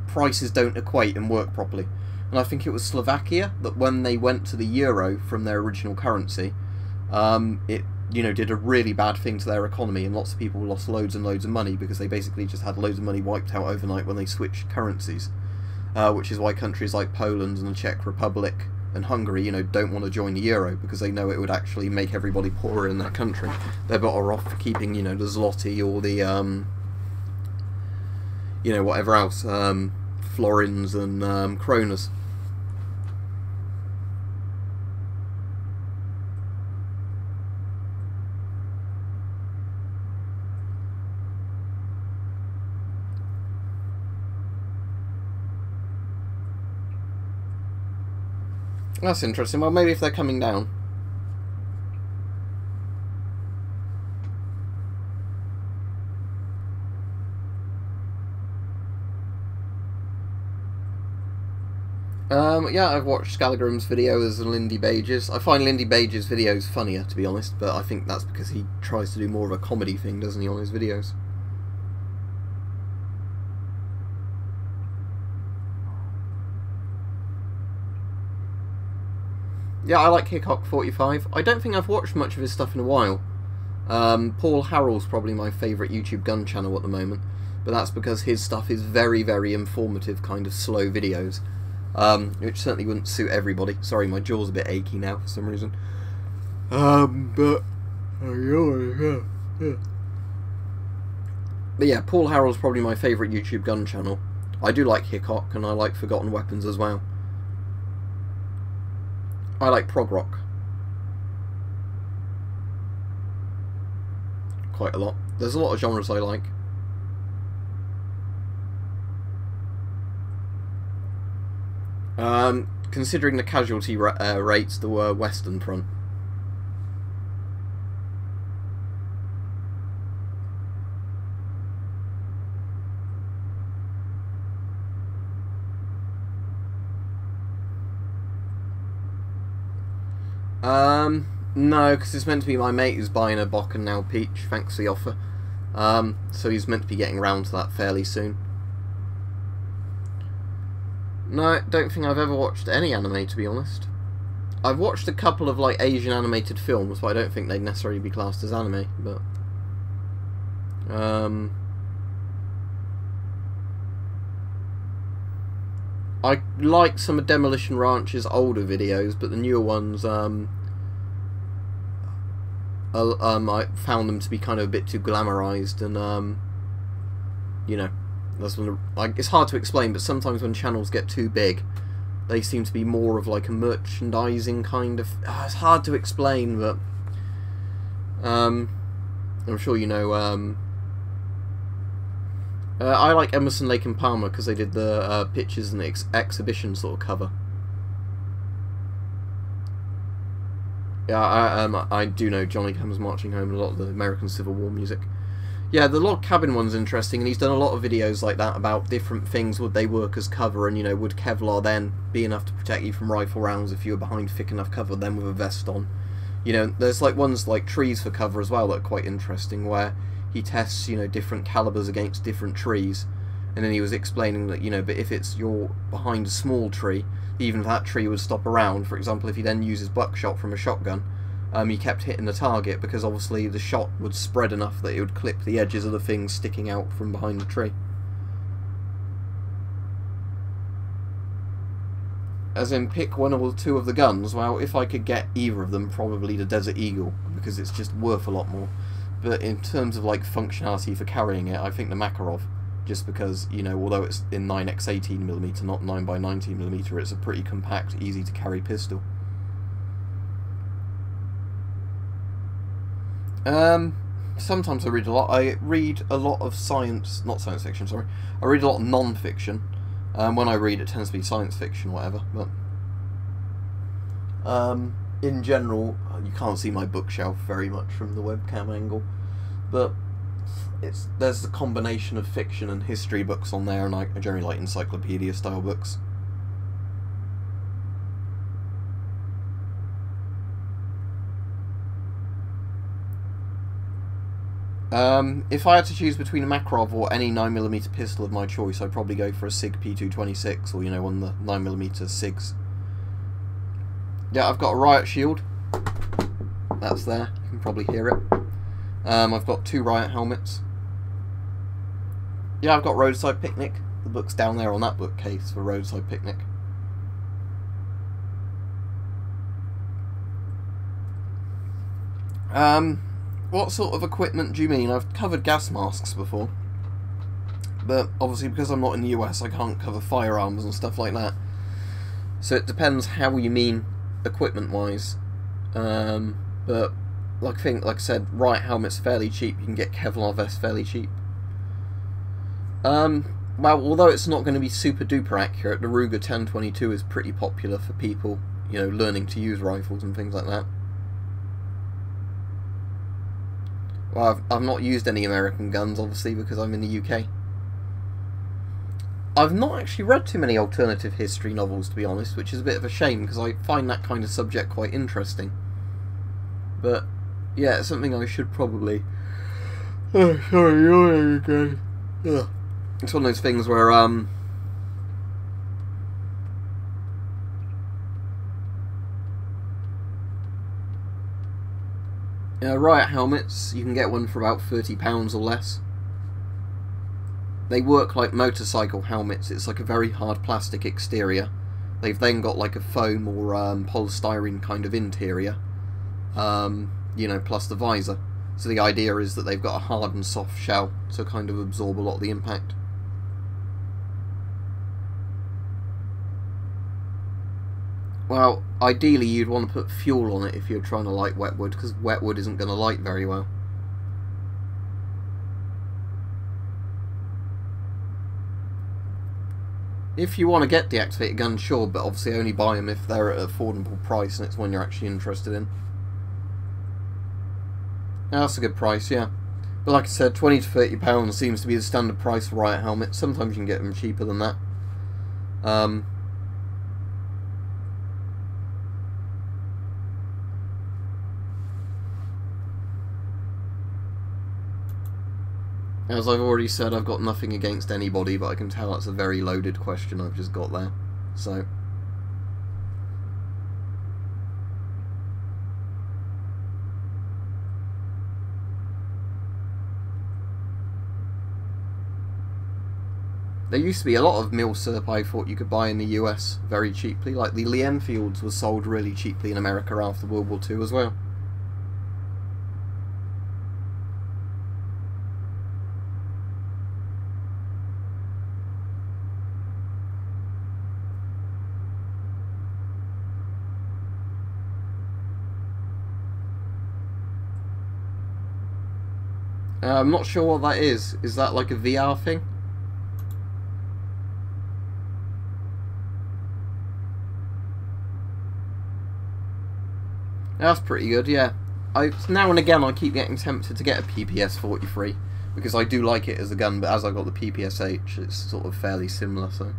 Speaker 1: prices don't equate and work properly. And I think it was Slovakia that when they went to the euro from their original currency, it did a really bad thing to their economy, and lots of people lost loads and loads of money because they basically just had loads of money wiped out overnight when they switched currencies. Which is why countries like Poland and the Czech Republic and Hungary, don't want to join the euro, because they know it would actually make everybody poorer in that country. They're better off for keeping, the zloty or the, whatever else, florins and kronas. That's interesting. Well, maybe if they're coming down. Yeah, I've watched Scalagram's videos and Lindy Bage's. I find Lindy Bage's videos funnier, to be honest, but I think that's because he tries to do more of a comedy thing, doesn't he, on his videos? Yeah, I like Hickok45. I don't think I've watched much of his stuff in a while. Paul Harrell's probably my favourite YouTube gun channel at the moment, but that's because his stuff is very, very informative, kind of slow videos, which certainly wouldn't suit everybody. Sorry, my jaw's a bit achy now for some reason. But yeah, Paul Harrell's probably my favourite YouTube gun channel. I do like Hickok, and I like Forgotten Weapons as well. I like prog rock quite a lot. There's a lot of genres I like. Considering the casualty rates, the Western Front. No, because it's meant to be my mate who's buying a Bock and now Peach, thanks for the offer. So he's meant to be getting around to that fairly soon. No, I don't think I've ever watched any anime, to be honest. I've watched a couple of like Asian animated films, but I don't think they'd necessarily be classed as anime, but I like some of Demolition Ranch's older videos, but the newer ones, I found them to be kind of a bit too glamorized, and that's when it's hard to explain. But sometimes when channels get too big, they seem to be more of like a merchandising kind of. It's hard to explain, but I'm sure you know. I like Emerson, Lake and Palmer because they did the pictures and exhibition sort of cover. Yeah, I do know Johnny Comes Marching Home and a lot of the American Civil War music. Yeah, the log cabin one's interesting, and he's done a lot of videos like that about different things. Would they work as cover, and would Kevlar then be enough to protect you from rifle rounds if you were behind thick enough cover, then with a vest on? There's like ones like trees for cover as well that are quite interesting, where he tests, different calibers against different trees, and then he was explaining that, but if you're behind a small tree, even if that tree would stop around, for example, if he then uses buckshot from a shotgun, he kept hitting the target because obviously the shot would spread enough that it would clip the edges of the things sticking out from behind the tree. As in, pick one or two of the guns. Well, if I could get either of them, probably the Desert Eagle, because it's just worth a lot more. But in terms of like functionality for carrying it, I think the Makarov, just because, although it's in 9x18mm, not 9x19mm, it's a pretty compact, easy to carry pistol. Sometimes I read a lot. I read a lot of not science fiction, sorry. I read a lot of non-fiction. When I read, it tends to be science fiction, whatever. But in general, you can't see my bookshelf very much from the webcam angle. But there's a combination of fiction and history books on there, and I generally like encyclopedia style books. If I had to choose between a Makarov or any 9mm pistol of my choice, I'd probably go for a SIG P226, or, you know, one of the 9mm SIGs. Yeah, I've got a riot shield. That's there. You can probably hear it. I've got 2 riot helmets. Yeah, I've got Roadside Picnic. The book's down there on that bookcase for Roadside Picnic. What sort of equipment do you mean? I've covered gas masks before, but obviously because I'm not in the US, I can't cover firearms and stuff like that. So it depends how you mean equipment-wise. But like I said, riot helmet's fairly cheap. You can get Kevlar vests fairly cheap. Well, although it's not going to be super duper accurate, the Ruger 1022 is pretty popular for people, you know, learning to use rifles and things like that. Well, I've not used any American guns, obviously, because I'm in the UK. I've not actually read too many alternative history novels, to be honest, which is a bit of a shame, because I find that kind of subject quite interesting. But, yeah, it's something I should probably... Oh, sorry, yawning again. Ugh. It's one of those things where, riot helmets, you can get one for about £30 or less. They work like motorcycle helmets. It's like a very hard plastic exterior. They've then got like a foam or polystyrene kind of interior, you know, plus the visor. So the idea is that they've got a hard and soft shell to kind of absorb a lot of the impact. Well, ideally you'd want to put fuel on it if you're trying to light wet wood, because wet wood isn't going to light very well. If you want to get deactivated guns, sure, but obviously only buy them if they're at an affordable price and it's one you're actually interested in. Yeah, that's a good price, yeah. But like I said, £20 to £30 seems to be the standard price for riot helmets. Sometimes you can get them cheaper than that. As I've already said, I've got nothing against anybody, but I can tell that's a very loaded question I've just got there. So... There used to be a lot of milsurp I thought you could buy in the US very cheaply, like the Lee Enfields was sold really cheaply in America after World War II as well. I'm not sure what that is. Is that like a VR thing? That's pretty good, yeah. Now and again I keep getting tempted to get a PPS 43 because I do like it as a gun, but as I got the PPSH, it's sort of fairly similar, so...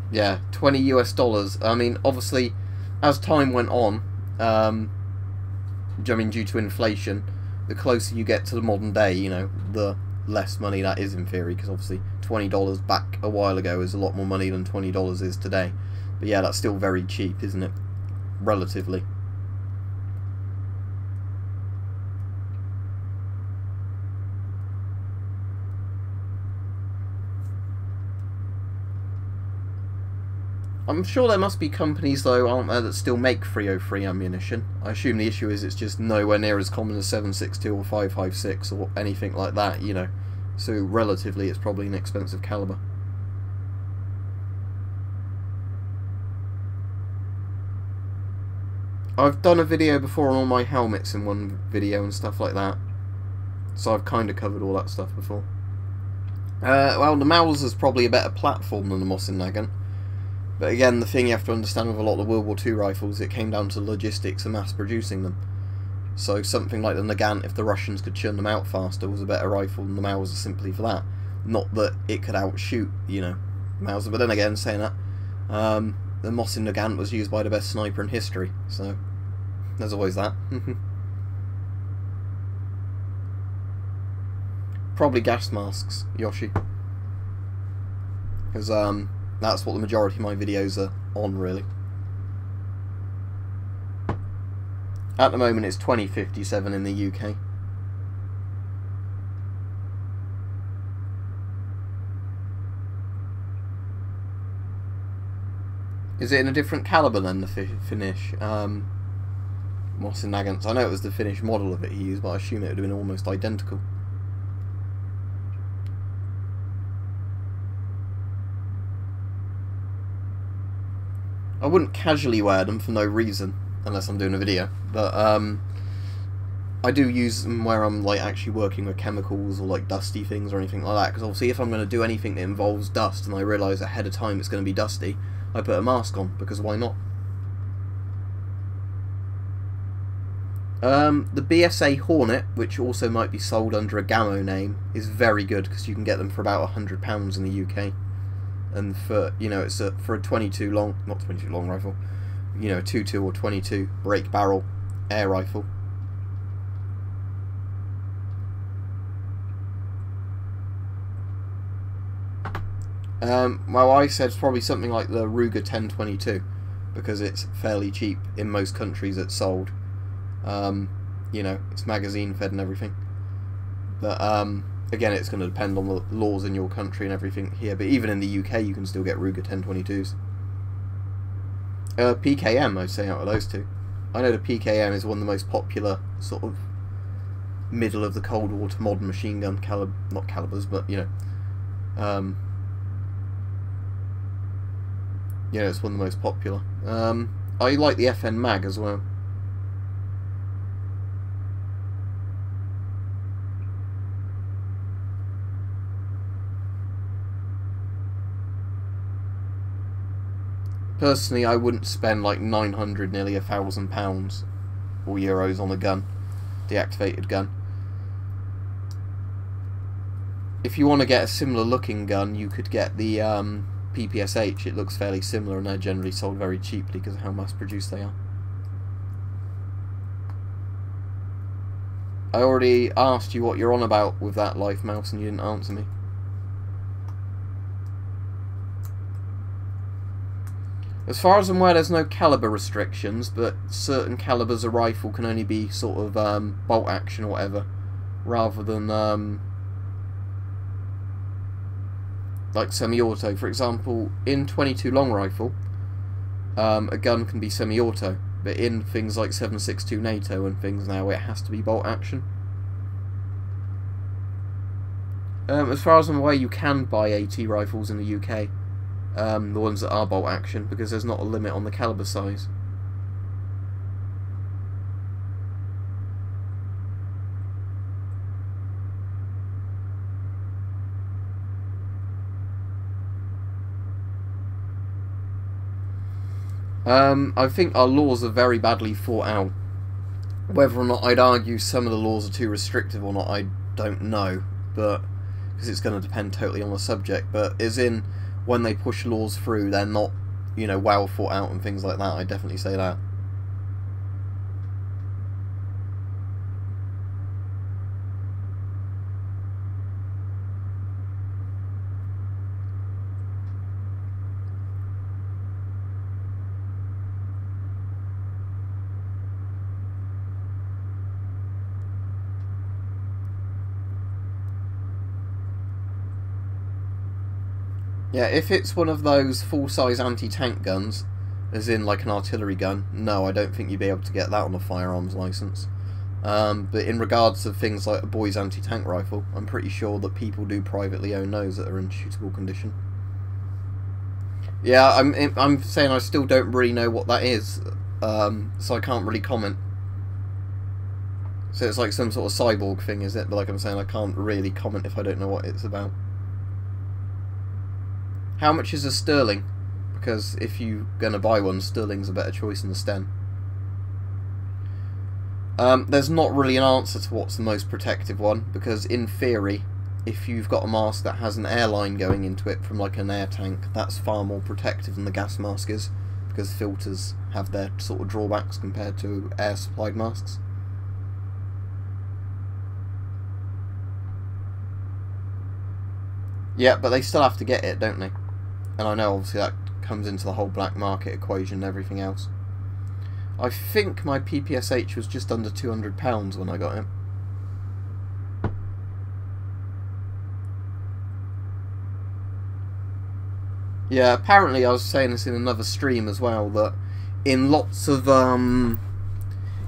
Speaker 1: Yeah, $20 US. I mean, obviously, as time went on, I mean, due to inflation, the closer you get to the modern day, you know, the less money that is in theory, because obviously $20 back a while ago is a lot more money than $20 is today. But yeah, that's still very cheap, isn't it? Relatively. I'm sure there must be companies, though, aren't there, that still make 303 ammunition. I assume the issue is it's just nowhere near as common as 7.62 or 5.56 or anything like that, you know. So, relatively, it's probably an expensive caliber. I've done a video before on all my helmets in one video and stuff like that. So I've kind of covered all that stuff before. Well, the Mauser's probably a better platform than the Mosin Nagant. But again, the thing you have to understand with a lot of the World War II rifles, it came down to logistics and mass producing them. So something like the Nagant, if the Russians could churn them out faster, was a better rifle than the Mauser simply for that. Not that it could outshoot, you know, Mauser. But then again, saying that, the Mosin Nagant was used by the best sniper in history. So there's always that. Probably gas masks, Yoshi. Because that's what the majority of my videos are on, really. At the moment it's 20.57 in the UK. Is it in a different calibre than the Finnish Mosin Nagants? I know it was the Finnish model of it he used, but I assume it would have been almost identical. I wouldn't casually wear them for no reason, unless I'm doing a video, but I do use them where I'm like actually working with chemicals or like dusty things or anything like that, because obviously if I'm going to do anything that involves dust and I realise ahead of time it's going to be dusty, I put a mask on, because why not? The BSA Hornet, which also might be sold under a Gamo name, is very good because you can get them for about £100 in the UK. And for, you know, it's for a 22 long, not 22 long rifle, you know, a 22 or 22 break barrel air rifle. Well, I said probably something like the Ruger 1022 because it's fairly cheap in most countries it's sold. You know, it's magazine fed and everything. But again, it's going to depend on the laws in your country and everything here. But even in the UK, you can still get Ruger 1022s. PKM, I'd say, out of those two. I know the PKM is one of the most popular sort of middle of the Cold War to modern machine gun not calibers, but you know, yeah, it's one of the most popular. I like the FN Mag as well. Personally, I wouldn't spend like 900, nearly £1,000 or euros on a gun, deactivated gun. If you want to get a similar looking gun, you could get the PPSH. It looks fairly similar, and they're generally sold very cheaply because of how mass produced they are. I already asked you what you're on about with that life mouse, and you didn't answer me. As far as I'm aware, there's no calibre restrictions, but certain calibers of rifle can only be sort of bolt action or whatever, rather than like semi-auto. For example, in 22 long rifle, a gun can be semi-auto, but in things like 7.62 NATO and things now, it has to be bolt action. As far as I'm aware, you can buy AT rifles in the UK. The ones that are bolt action, because there's not a limit on the caliber size. I think our laws are very badly thought out. Whether or not I'd argue some of the laws are too restrictive or not, I don't know, but because it's going to depend totally on the subject. But as in, when they push laws through, they're not, you know, well thought out and things like that. I definitely say that. Yeah, if it's one of those full-size anti-tank guns, as in like an artillery gun, no, I don't think you'd be able to get that on a firearms license. But in regards to things like a boy's anti-tank rifle, I'm pretty sure that people do privately own those that are in shootable condition. Yeah, I'm saying I still don't really know what that is, so I can't really comment. So it's like some sort of cyborg thing, is it? But like I'm saying, I can't really comment if I don't know what it's about. How much is a sterling? because if you're going to buy one, sterling's a better choice than the Sten. There's not really an answer to what's the most protective one, because in theory, if you've got a mask that has an airline going into it from like an air tank, that's far more protective than the gas mask is, because filters have their sort of drawbacks compared to air supplied masks. Yeah, but they still have to get it, don't they? And I know obviously that comes into the whole black market equation and everything else. I think my PPSH was just under £200 when I got it. Yeah, apparently I was saying this in another stream as well, that in lots of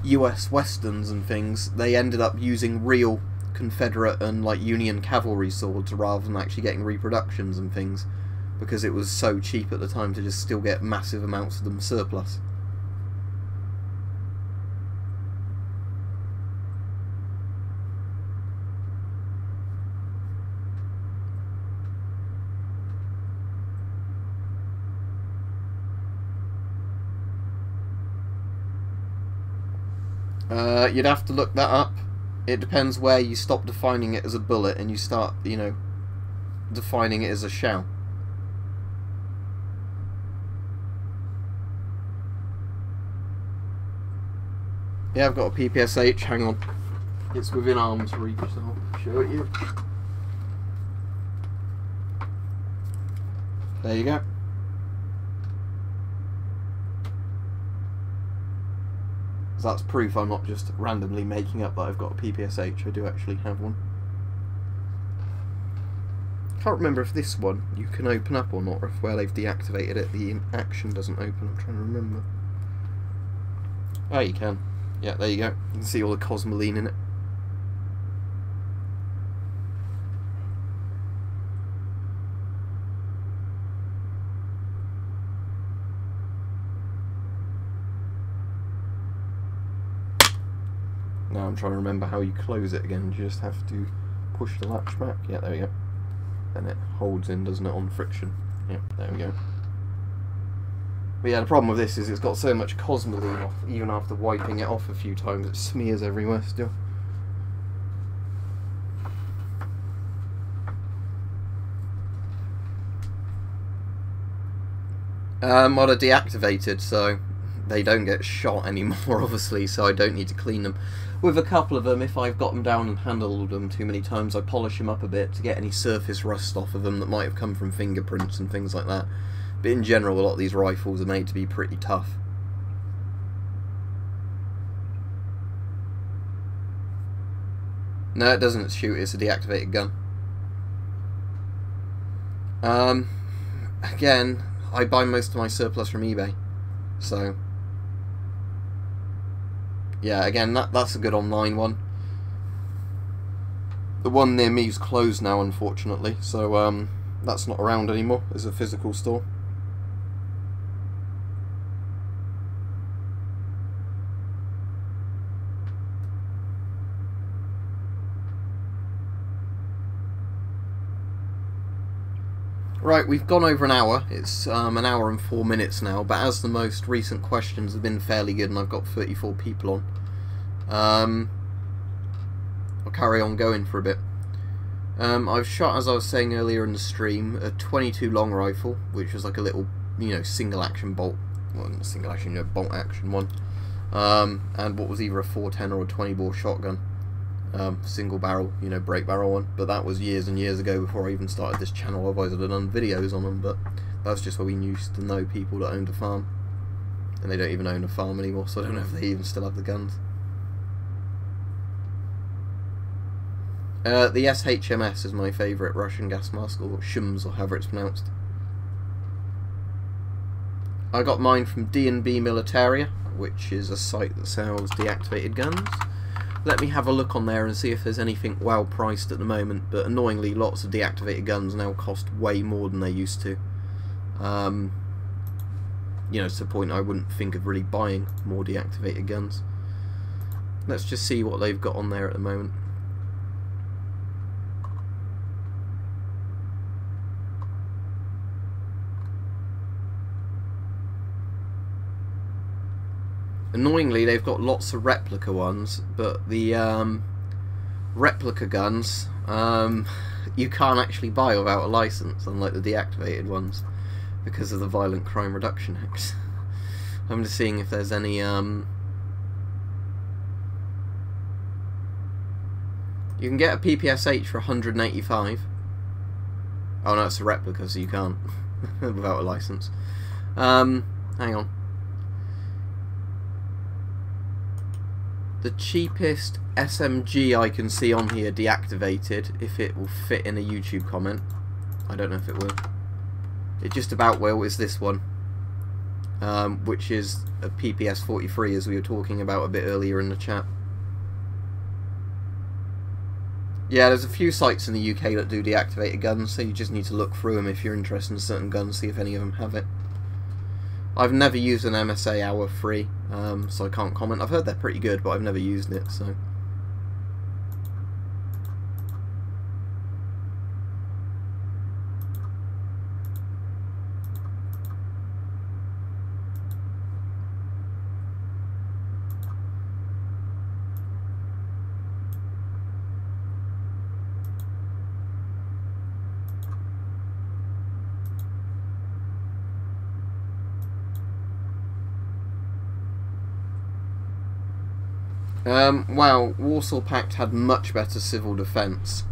Speaker 1: US westerns and things, they ended up using real Confederate and like Union cavalry swords rather than actually getting reproductions and things, because it was so cheap at the time to just still get massive amounts of them surplus. You'd have to look that up. It depends where you stop defining it as a bullet and you start, you know, defining it as a shell. Yeah, I've got a PPSH, hang on. It's within arm's reach, so I'll show it you. There you go. So that's proof I'm not just randomly making up that I've got a PPSH, I do actually have one. Can't remember if this one you can open up or not, or if where they've deactivated it the action doesn't open. I'm trying to remember. Oh, you can. Yeah, there you go. You can see all the cosmoline in it. Now I'm trying to remember how you close it again. You just have to push the latch back. Yeah, there we go. And it holds in, doesn't it, on friction. Yeah, there we go. But yeah, the problem with this is it's got so much cosmoline off, even after wiping it off a few times, it smears everywhere still. Well, they're deactivated, so they don't get shot anymore, obviously, so I don't need to clean them. With a couple of them, if I've got them down and handled them too many times, I polish them up a bit to get any surface rust off of them that might have come from fingerprints and things like that. But in general, a lot of these rifles are made to be pretty tough. No, it doesn't shoot, it's a deactivated gun. Again, I buy most of my surplus from eBay, so yeah, again, that's a good online one. The one near me is closed now, unfortunately, so that's not around anymore as a physical store. Right, we've gone over an hour. It's an hour and 4 minutes now, but as the most recent questions have been fairly good and I've got 34 people on, I'll carry on going for a bit. I've shot, as I was saying earlier in the stream, a 22 long rifle, which was like a little, you know, single action bolt, well, not single action, you know, bolt action one, and what was either a 410 or a 20 bore shotgun. Single barrel, you know, break barrel one, but that was years and years ago before I even started this channel. Otherwise I'd have done videos on them, but that's just where we used to know people that owned a farm, and they don't even own a farm anymore, so I don't know if they even still have the guns. The SHMS is my favourite Russian gas mask, or Shums, or however it's pronounced. I got mine from D&B Militaria, which is a site that sells deactivated guns. Let me have a look on there and see if there's anything well priced at the moment, but annoyingly lots of deactivated guns now cost way more than they used to. You know, to the point I wouldn't think of really buying more deactivated guns. Let's just see what they've got on there at the moment. Annoyingly, they've got lots of replica ones, but the replica guns you can't actually buy without a license, unlike the deactivated ones, because of the Violent Crime Reduction Act. I'm just seeing if there's any you can get a PPSH for 185. Oh no, it's a replica, so you can't without a license. Hang on. The cheapest SMG I can see on here deactivated, if it will fit in a YouTube comment. I don't know if it will. It just about will is this one, which is a PPS 43, as we were talking about a bit earlier in the chat. Yeah, there's a few sites in the UK that do deactivated guns, so you just need to look through them if you're interested in certain guns, see if any of them have it. I've never used an MSA Hour 3, so I can't comment. I've heard they're pretty good, but I've never used it, so... Well, Warsaw Pact had much better civil defence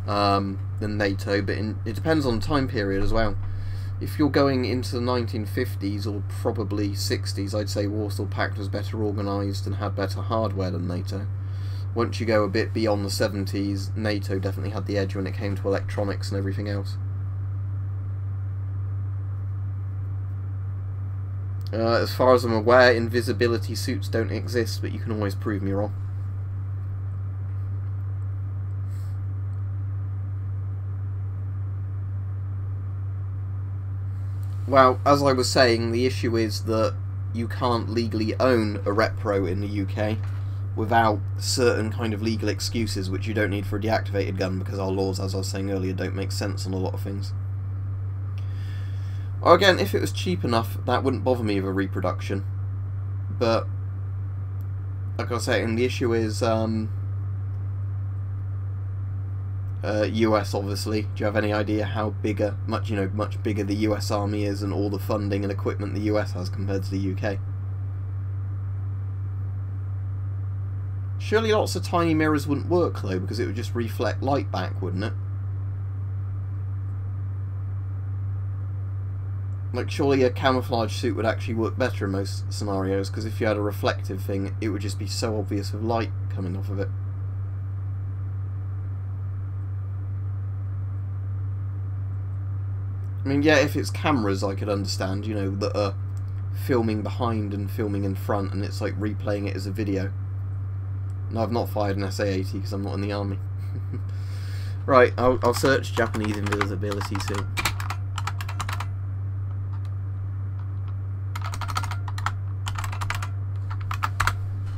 Speaker 1: than NATO, but it depends on the time period as well. If you're going into the 1950s or probably 60s, I'd say Warsaw Pact was better organised and had better hardware than NATO. Once you go a bit beyond the 70s, NATO definitely had the edge when it came to electronics and everything else. As far as I'm aware, invisibility suits don't exist, but you can always prove me wrong. Well, as I was saying, the issue is that you can't legally own a Repro in the UK without certain kind of legal excuses, which you don't need for a deactivated gun, because our laws, as I was saying earlier, don't make sense on a lot of things. Well, again, if it was cheap enough, that wouldn't bother me with a reproduction. But, like I was saying, the issue is US, obviously. Do you have any idea how bigger, much bigger the US Army is, and all the funding and equipment the US has compared to the UK? Surely lots of tiny mirrors wouldn't work though, because it would just reflect light back, wouldn't it? Like, surely a camouflage suit would actually work better in most scenarios, because if you had a reflective thing, it would just be so obvious with light coming off of it. I mean, yeah, if it's cameras, I could understand, you know, that are filming behind and filming in front, and it's like replaying it as a video. And I've not fired an SA-80 because I'm not in the army. Right, I'll search Japanese invisibility suit.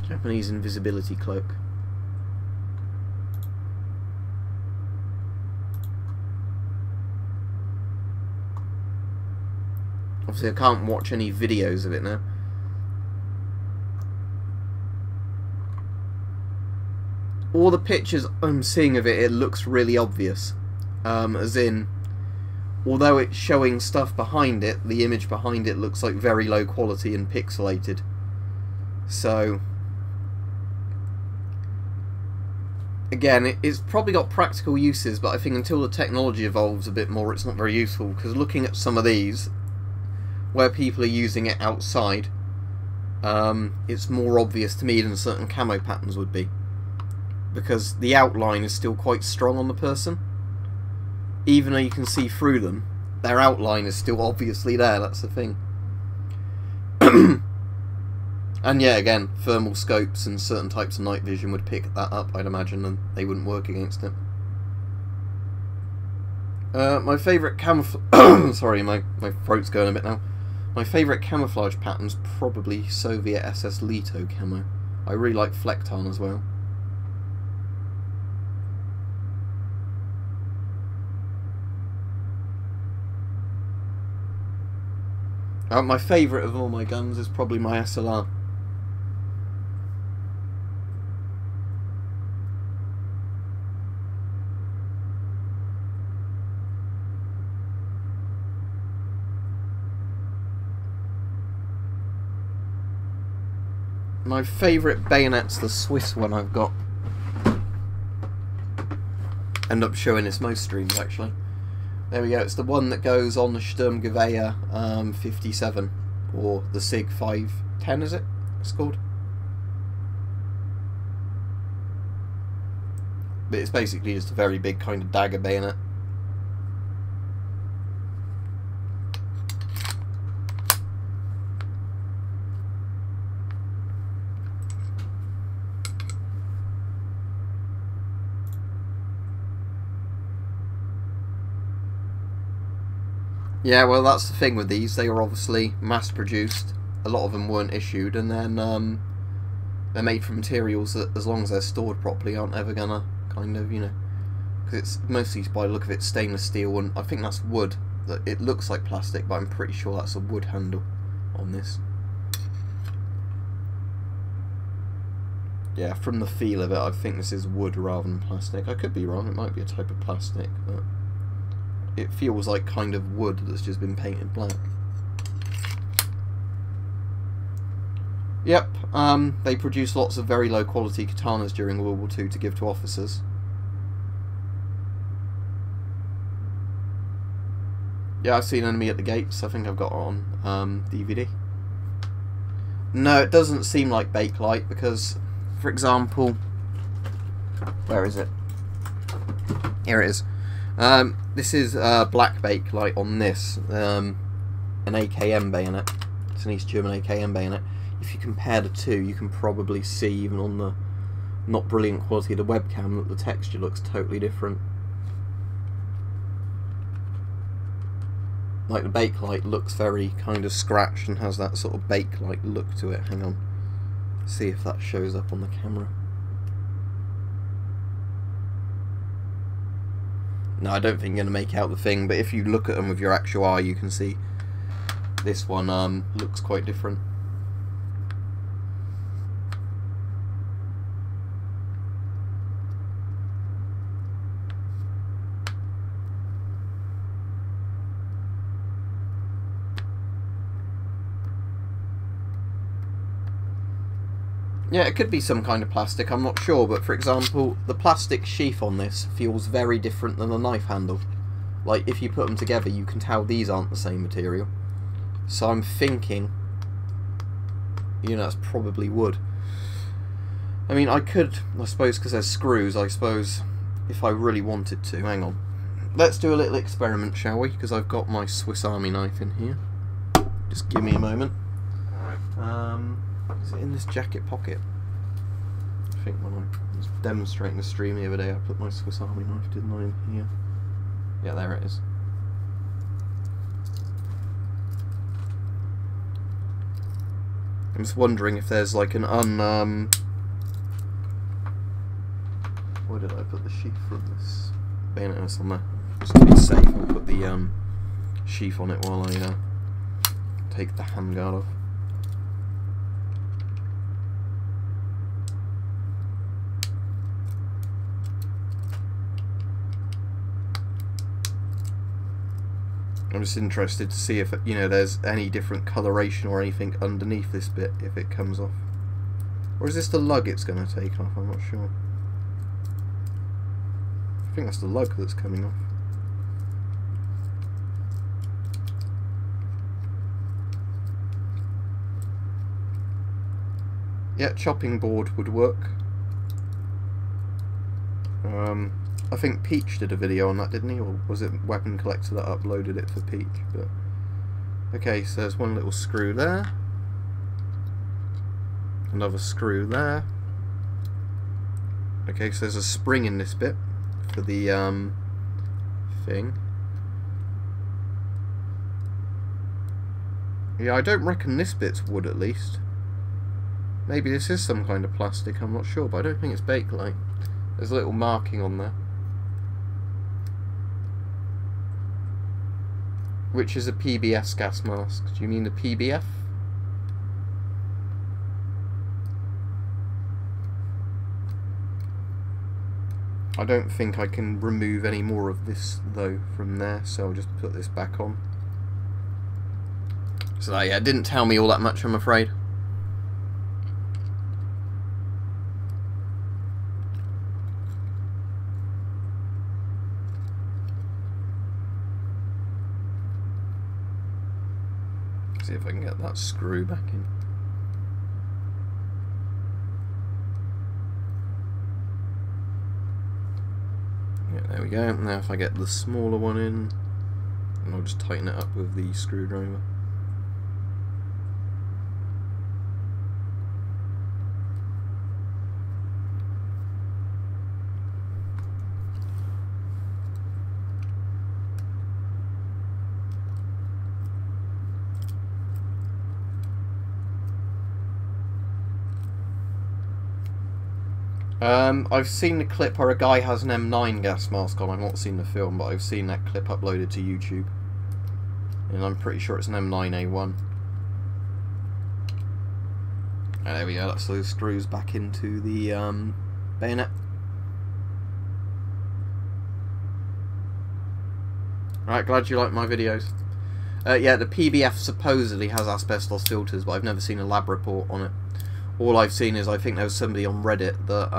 Speaker 1: Japanese invisibility cloak. Obviously I can't watch any videos of it now. All the pictures I'm seeing of it, it looks really obvious. As in, although it's showing stuff behind it, the image behind it looks like very low quality and pixelated. So... again, it's probably got practical uses, but I think until the technology evolves a bit more, it's not very useful, because looking at some of these, where people are using it outside, it's more obvious to me than certain camo patterns would be, because the outline is still quite strong on the person. Even though you can see through them, their outline is still obviously there, that's the thing. And yeah, again, thermal scopes and certain types of night vision would pick that up, I'd imagine, and they wouldn't work against it. My favourite camouflage... sorry, my throat's going a bit now. My favourite camouflage pattern's probably Soviet SS Leto camo. I really like Flecktarn as well. My favourite of all my guns is probably my SLR. My favourite bayonet's the Swiss one I've got. End up showing this most streams actually. There we go, it's the one that goes on the Sturmgewehr 57, or the SIG 510 is it? It's called. But it's basically just a very big kind of dagger bayonet. Yeah, well that's the thing with these, they were obviously mass produced, a lot of them weren't issued, and then they're made from materials that as long as they're stored properly aren't ever gonna kind of, you know, because it's mostly by the look of it stainless steel, and I think that's wood. It looks like plastic, but I'm pretty sure that's a wood handle on this. Yeah, from the feel of it I think this is wood rather than plastic. I could be wrong, it might be a type of plastic, but it feels like kind of wood that's just been painted black. Yep, they produced lots of very low quality katanas during World War II to give to officers. Yeah, I've seen Enemy at the Gates, I think I've got it on DVD. No, it doesn't seem like Bakelite because, for example, where is it? Here it is. This is black Bakelite on this, an AKM bayonet. It's an East German AKM bayonet. If you compare the two, you can probably see, even on the not brilliant quality of the webcam, that the texture looks totally different. Like the Bakelite looks very kind of scratched and has that sort of Bakelite look to it. Hang on, see if that shows up on the camera. No, I don't think you're going to make out the thing, but if you look at them with your actual eye, you can see this one looks quite different. Yeah, it could be some kind of plastic, I'm not sure, but for example, the plastic sheath on this feels very different than the knife handle. Like, if you put them together, you can tell these aren't the same material. So I'm thinking, you know, it's probably wood. I mean, I could, I suppose, because there's screws, I suppose, if I really wanted to. Hang on. Let's do a little experiment, shall we? Because I've got my Swiss Army knife in here. Just give me a moment. Is it in this jacket pocket? I think when I was demonstrating the stream the other day, I put my Swiss Army knife, didn't I, in here? Yeah, there it is. I'm just wondering if there's like an where did I put the sheath from this bayonet somewhere? Just to be safe, I'll put the sheath on it while I take the handguard off. I'm just interested to see if, you know, there's any different coloration or anything underneath this bit if it comes off. Or is this the lug it's going to take off? I'm not sure. I think that's the lug that's coming off. Yeah, chopping board would work. I think Peach did a video on that, didn't he? Or was it Weapon Collector that uploaded it for Peach? But okay, so there's one little screw there. Another screw there. Okay, so there's a spring in this bit for the thing. Yeah, I don't reckon this bit's wood, at least. Maybe this is some kind of plastic, I'm not sure, but I don't think it's Bakelite. There's a little marking on there. Which is a PBS gas mask. Do you mean the PBF? I don't think I can remove any more of this though from there, so I'll just put this back on. So yeah, it didn't tell me all that much, I'm afraid. See if I can get that screw back in. Yeah, there we go. Now if I get the smaller one in, and I'll just tighten it up with the screwdriver. I've seen the clip where a guy has an M9 gas mask on. I've not seen the film, but I've seen that clip uploaded to YouTube. And I'm pretty sure it's an M9A1. There we go, that's those screws back into the bayonet. Right, glad you like my videos. Yeah, the PBF supposedly has asbestos filters, but I've never seen a lab report on it. All I've seen is I think there was somebody on Reddit that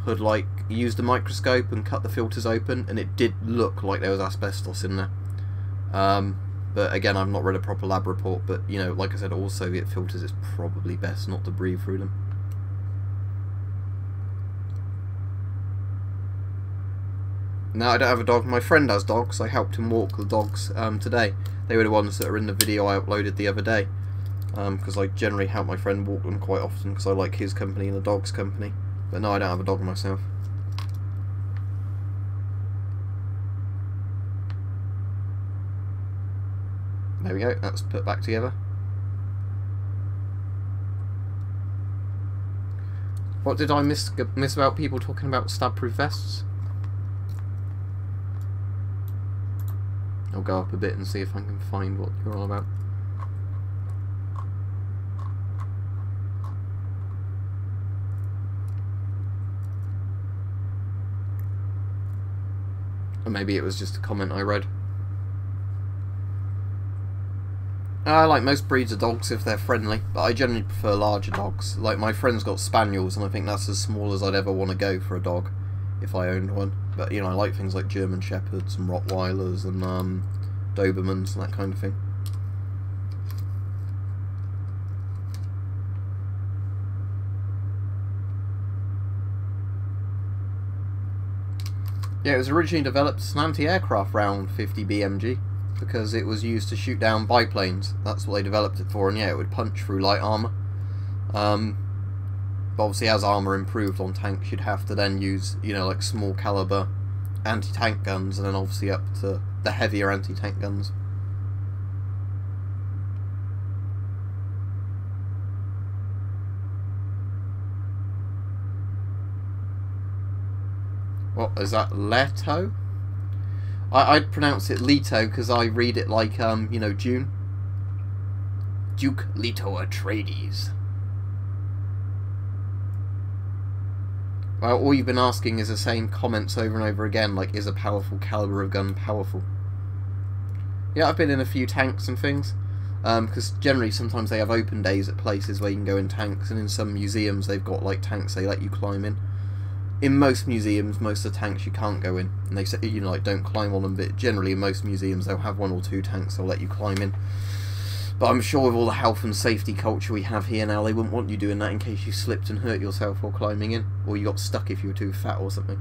Speaker 1: had like used a microscope and cut the filters open, and it did look like there was asbestos in there. But again, I've not read a proper lab report. But you know, like I said, all Soviet filters, it's probably best not to breathe through them. Now I don't have a dog. My friend has dogs. I helped him walk the dogs today. They were the ones that are in the video I uploaded the other day. Because I generally help my friend walk them quite often because I like his company and the dog's company. But no, I don't have a dog myself. There we go, that's put back together. What did I miss about people talking about stab-proof vests? I'll go up a bit and see if I can find what you're all about. Or maybe it was just a comment I read. I like most breeds of dogs if they're friendly, but I generally prefer larger dogs. Like my friend's got spaniels, and I think that's as small as I'd ever want to go for a dog if I owned one. But you know, I like things like German Shepherds and Rottweilers and Dobermans and that kind of thing. Yeah, it was originally developed as an anti-aircraft round 50 BMG because it was used to shoot down biplanes. That's what they developed it for, and yeah, it would punch through light armour. But obviously as armour improved on tanks, you'd have to then use, you know, like small calibre anti-tank guns, and then obviously up to the heavier anti-tank guns. What is that, Leto? I'd pronounce it Leto because I read it like, you know, June. Duke Leto Atreides. Well, all you've been asking is the same comments over and over again, like, is a powerful caliber of gun powerful? Yeah, I've been in a few tanks and things, because generally sometimes they have open days at places where you can go in tanks, and in some museums they've got, like, tanks they let you climb in. In most museums, most of the tanks you can't go in, and they say, you know, like, don't climb on them, but generally in most museums they'll have 1 or 2 tanks they'll let you climb in. But I'm sure with all the health and safety culture we have here now, they wouldn't want you doing that in case you slipped and hurt yourself while climbing in, or you got stuck if you were too fat or something.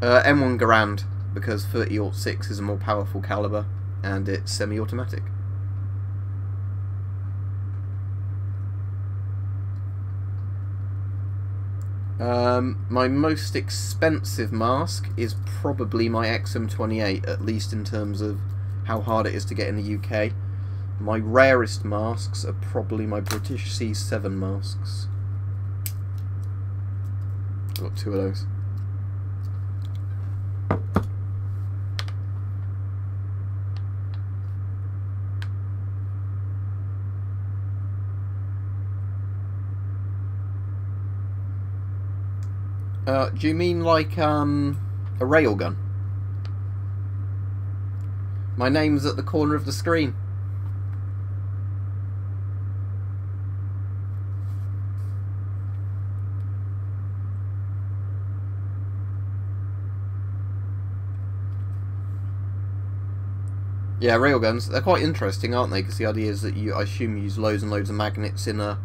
Speaker 1: M1 Garand, because 30-06 is a more powerful caliber, and it's semi-automatic. My most expensive mask is probably my XM28, at least in terms of how hard it is to get in the UK. My rarest masks are probably my British C7 masks. I've got 2 of those. Do you mean like a railgun? My name's at the corner of the screen. Yeah, railguns, they're quite interesting, aren't they? Because the idea is that I assume you use loads and loads of magnets in a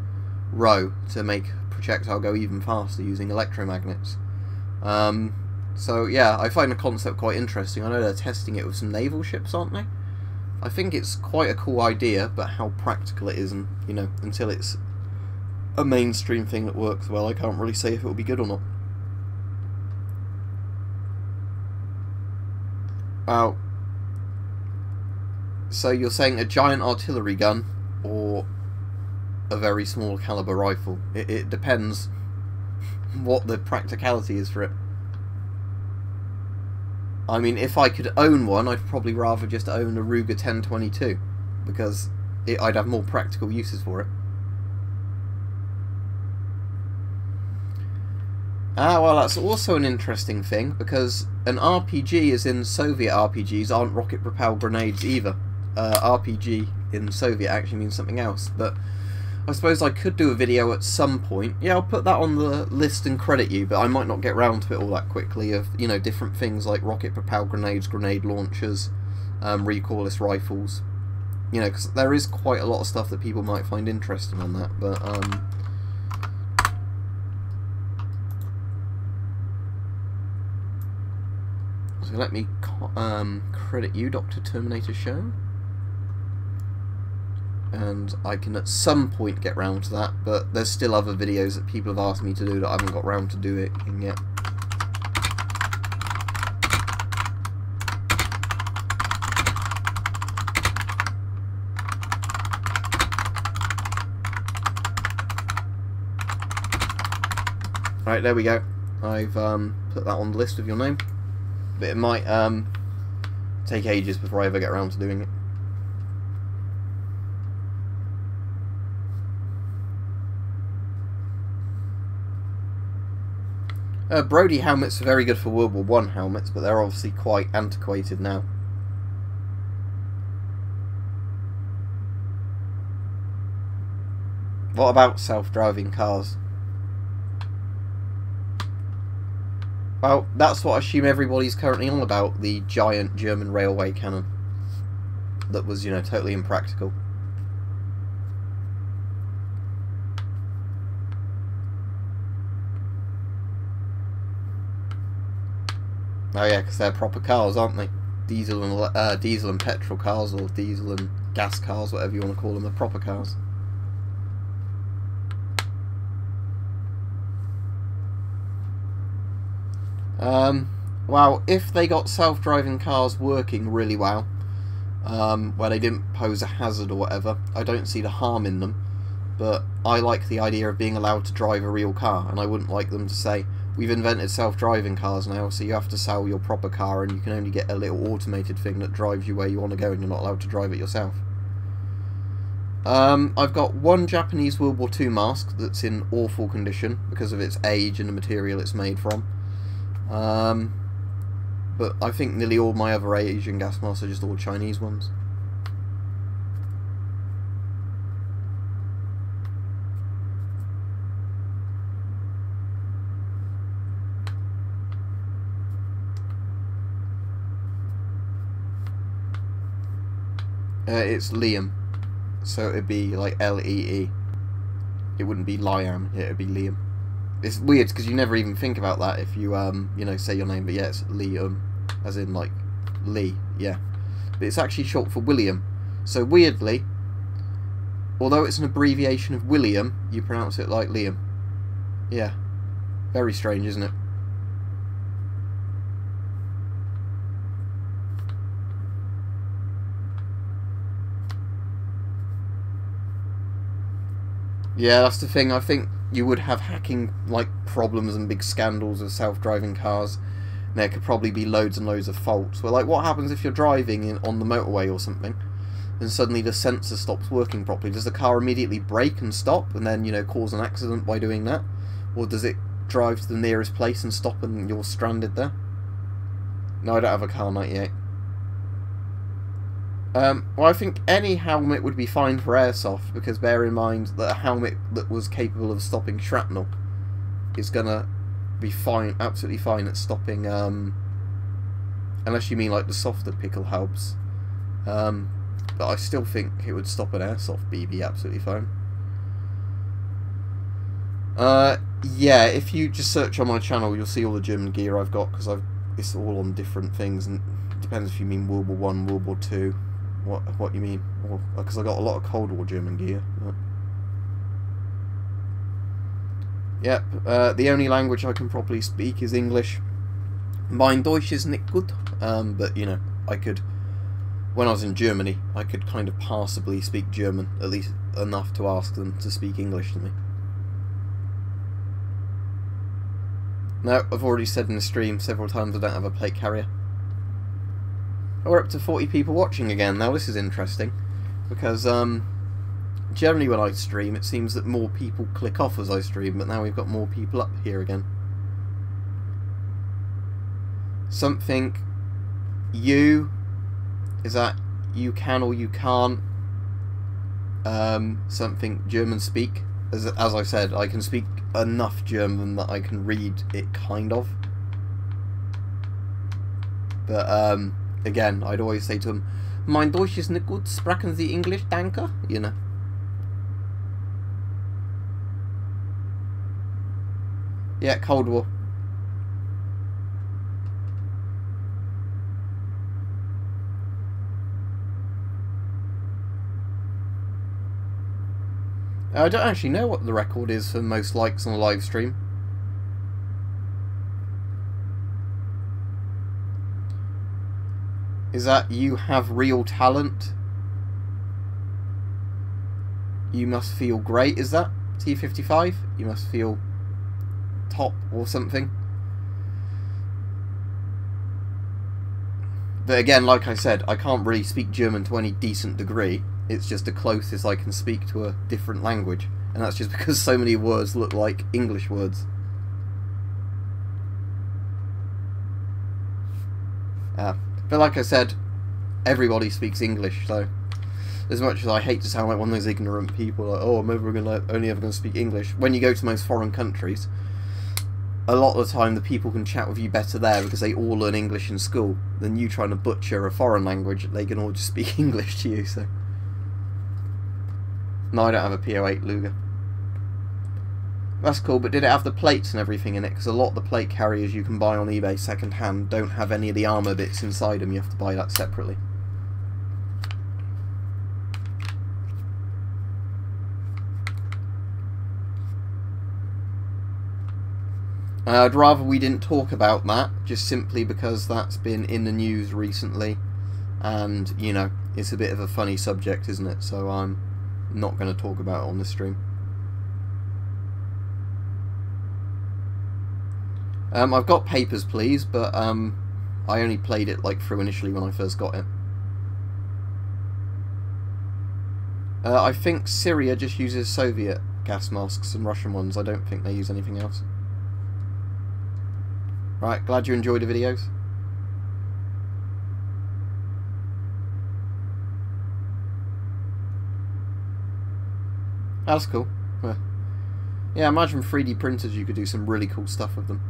Speaker 1: row to make projectile go even faster using electromagnets. So yeah, I find the concept quite interesting. I know they're testing it with some naval ships, aren't they? I think it's quite a cool idea, but how practical it is, and you know, until it's a mainstream thing that works well, I can't really say if it will be good or not. Wow. So you're saying a giant artillery gun or a very small caliber rifle? It depends what the practicality is for it. I mean, if I could own one, I'd probably rather just own a Ruger 1022, because I'd have more practical uses for it. Ah, well, that's also an interesting thing, because an RPG, as in Soviet RPGs, aren't rocket-propelled grenades either. RPG in Soviet actually means something else, but I suppose I could do a video at some point. Yeah, I'll put that on the list and credit you, but I might not get round to it all that quickly, of, you know, different things like rocket-propelled grenades, grenade launchers, recoilless rifles. You know, because there is quite a lot of stuff that people might find interesting on that, but, so let me credit you, Dr. Terminator Show. And I can at some point get round to that, but there's still other videos that people have asked me to do that I haven't got round to do it yet. Right, there we go. I've put that on the list with your name, but it might take ages before I ever get around to doing it. Brody helmets are very good for World War I helmets, but they're obviously quite antiquated now. What about self-driving cars? Well, that's what I assume everybody's currently on about, the giant German railway cannon. That was, you know, totally impractical. Oh yeah, because they're proper cars, aren't they? Diesel and petrol cars, or diesel and gas cars, whatever you want to call them, are proper cars. Well, if they got self-driving cars working really well, where they didn't pose a hazard or whatever, I don't see the harm in them. But I like the idea of being allowed to drive a real car, and I wouldn't like them to say, we've invented self-driving cars now, so you have to sell your proper car and you can only get a little automated thing that drives you where you want to go and you're not allowed to drive it yourself. I've got one Japanese World War II mask that's in awful condition because of its age and the material it's made from. But I think nearly all my other Asian gas masks are just all Chinese ones. It's Liam, so it'd be like L-E-E. It wouldn't be Liam, it'd be Liam. It's weird because you never even think about that if you you know, say your name, but yeah, it's Liam, as in like Lee, yeah. But it's actually short for William. So weirdly, although it's an abbreviation of William, you pronounce it like Liam. Yeah, very strange, isn't it? Yeah, that's the thing. I think you would have hacking like problems and big scandals of self-driving cars. And there could probably be loads and loads of faults. Well, like, what happens if you're driving on the motorway or something, and suddenly the sensor stops working properly? Does the car immediately brake and stop, and then, you know, cause an accident by doing that? Or does it drive to the nearest place and stop, and you're stranded there? No, I don't have a Car 98. Well, I think any helmet would be fine for airsoft, because bear in mind that a helmet that was capable of stopping shrapnel is gonna be fine, absolutely fine at stopping, unless you mean like the softer pickle hubs, But I still think it would stop an airsoft BB absolutely fine. Yeah, if you just search on my channel, you'll see all the German gear I've got, because it's all on different things, and it depends if you mean World War I, World War II, what you mean, because I got a lot of Cold War German gear. But... Yep, the only language I can properly speak is English. Mein Deutsch is nicht gut, but you know, I could, when I was in Germany, I could kind of passably speak German, at least enough to ask them to speak English to me. No, I've already said in the stream several times I don't have a plate carrier. We're up to 40 people watching again. Now this is interesting, because generally when I stream it seems that more people click off as I stream, but now we've got more people up here again. Something you, is that you can or you can't, something German speak. As I said, I can speak enough German that I can read it, kind of. But, again, I'd always say to them, Mein Deutsch ist nicht gut, sprechen Sie English, danke? You know. Yeah, Cold War. I don't actually know what the record is for most likes on a live stream. Is that you have real talent? You must feel great, is that? T55? You must feel top or something. But again, like I said, I can't really speak German to any decent degree. It's just the closest I can speak to a different language, and that's just because so many words look like English words. But like I said, everybody speaks English, so as much as I hate to sound like one of those ignorant people, like, oh, I'm only ever going to speak English, when you go to most foreign countries, a lot of the time the people can chat with you better there because they all learn English in school than you trying to butcher a foreign language. They can all just speak English to you, so... No, I don't have a P08 Luger. That's cool, but did it have the plates and everything in it? Because a lot of the plate carriers you can buy on eBay second hand don't have any of the armour bits inside them. You have to buy that separately. I'd rather we didn't talk about that, just simply because that's been in the news recently, and, you know, it's a bit of a funny subject, isn't it? So I'm not going to talk about it on the stream. I've got Papers, Please, but I only played it like through initially when I first got it. I think Syria just uses Soviet gas masks and Russian ones. I don't think they use anything else. Right, glad you enjoyed the videos. That's cool. Yeah, imagine 3D printers, you could do some really cool stuff with them.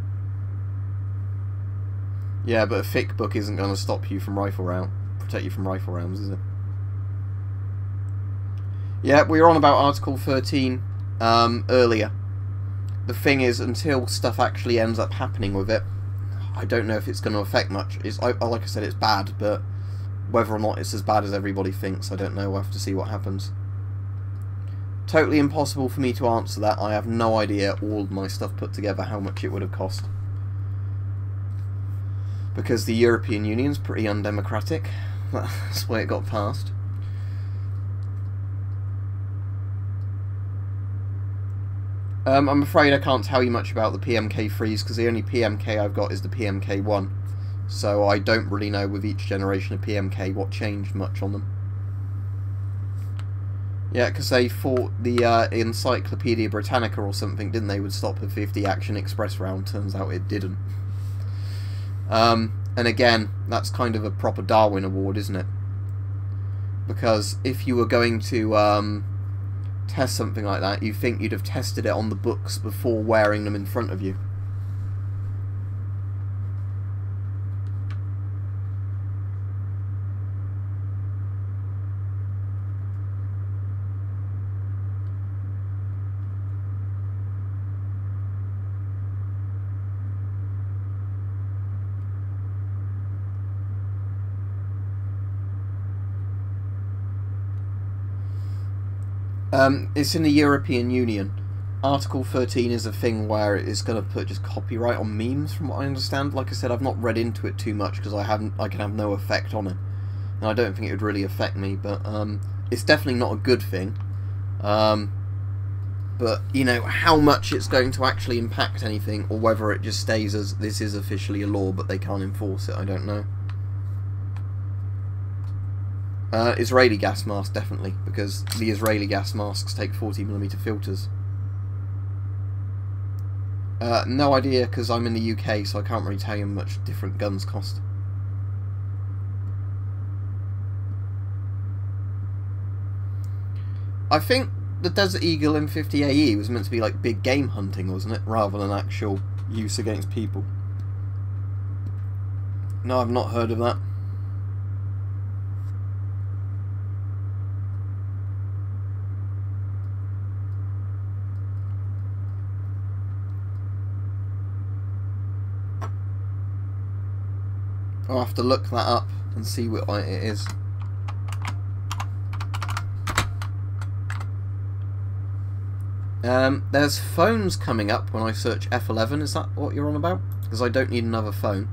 Speaker 1: Yeah, but a thick book isn't going to stop you from protect you from rifle rounds, is it? Yeah, we were on about Article 13 earlier. The thing is, until stuff actually ends up happening with it, I don't know if it's going to affect much. Like I said, it's bad, but whether or not it's as bad as everybody thinks, I don't know. We'll have to see what happens. Totally impossible for me to answer that. I have no idea, all my stuff put together, how much it would have cost. Because the European Union's pretty undemocratic. That's why it got passed. I'm afraid I can't tell you much about the PMK3s, because the only PMK I've got is the PMK1. So I don't really know with each generation of PMK what changed much on them. Yeah, because they thought the Encyclopedia Britannica or something, didn't they, would stop a 50 Action Express round. Turns out it didn't. And again, that's kind of a proper Darwin Award, isn't it? Because if you were going to test something like that, you'd think you'd have tested it on the books before wearing them in front of you. It's in the European Union. Article 13 is a thing where it's going to put just copyright on memes, from what I understand. Like I said, I've not read into it too much because I can have no effect on it, and I don't think it would really affect me. But it's definitely not a good thing. But you know, how much it's going to actually impact anything, or whether it just stays as this is officially a law but they can't enforce it, I don't know. Israeli gas mask, definitely, because the Israeli gas masks take 40mm filters. No idea, because I'm in the UK, so I can't really tell you how much different guns cost. I think the Desert Eagle M50 AE was meant to be like big game hunting, wasn't it? Rather than actual use against people. No, I've not heard of that. I'll have to look that up and see what it is. There's phones coming up when I search F11. Is that what you're on about? Because I don't need another phone.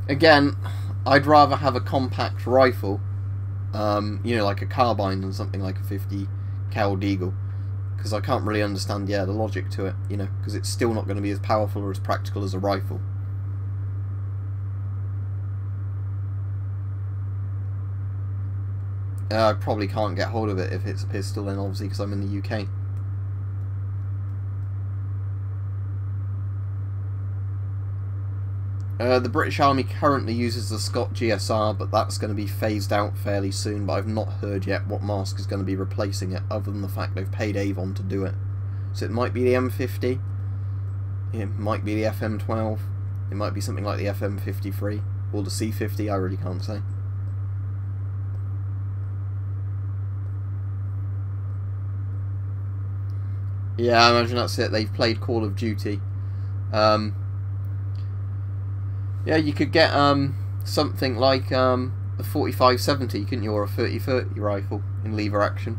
Speaker 1: Again, I'd rather have a compact rifle, you know, like a carbine than something like a 50 cal Deagle, because I can't really understand, yeah, the logic to it, you know, because it's still not going to be as powerful or as practical as a rifle. I probably can't get hold of it if it's a pistol, then obviously, because I'm in the UK. The British Army currently uses the Scott GSR, but that's going to be phased out fairly soon, but I've not heard yet what mask is going to be replacing it, other than the fact they've paid Avon to do it. So it might be the M50, it might be the FM12, it might be something like the FM53, or the C50, I really can't say. Yeah, I imagine that's it, they've played Call of Duty. Yeah, you could get something like a 45-70, couldn't you, or a 30-30 rifle in lever action.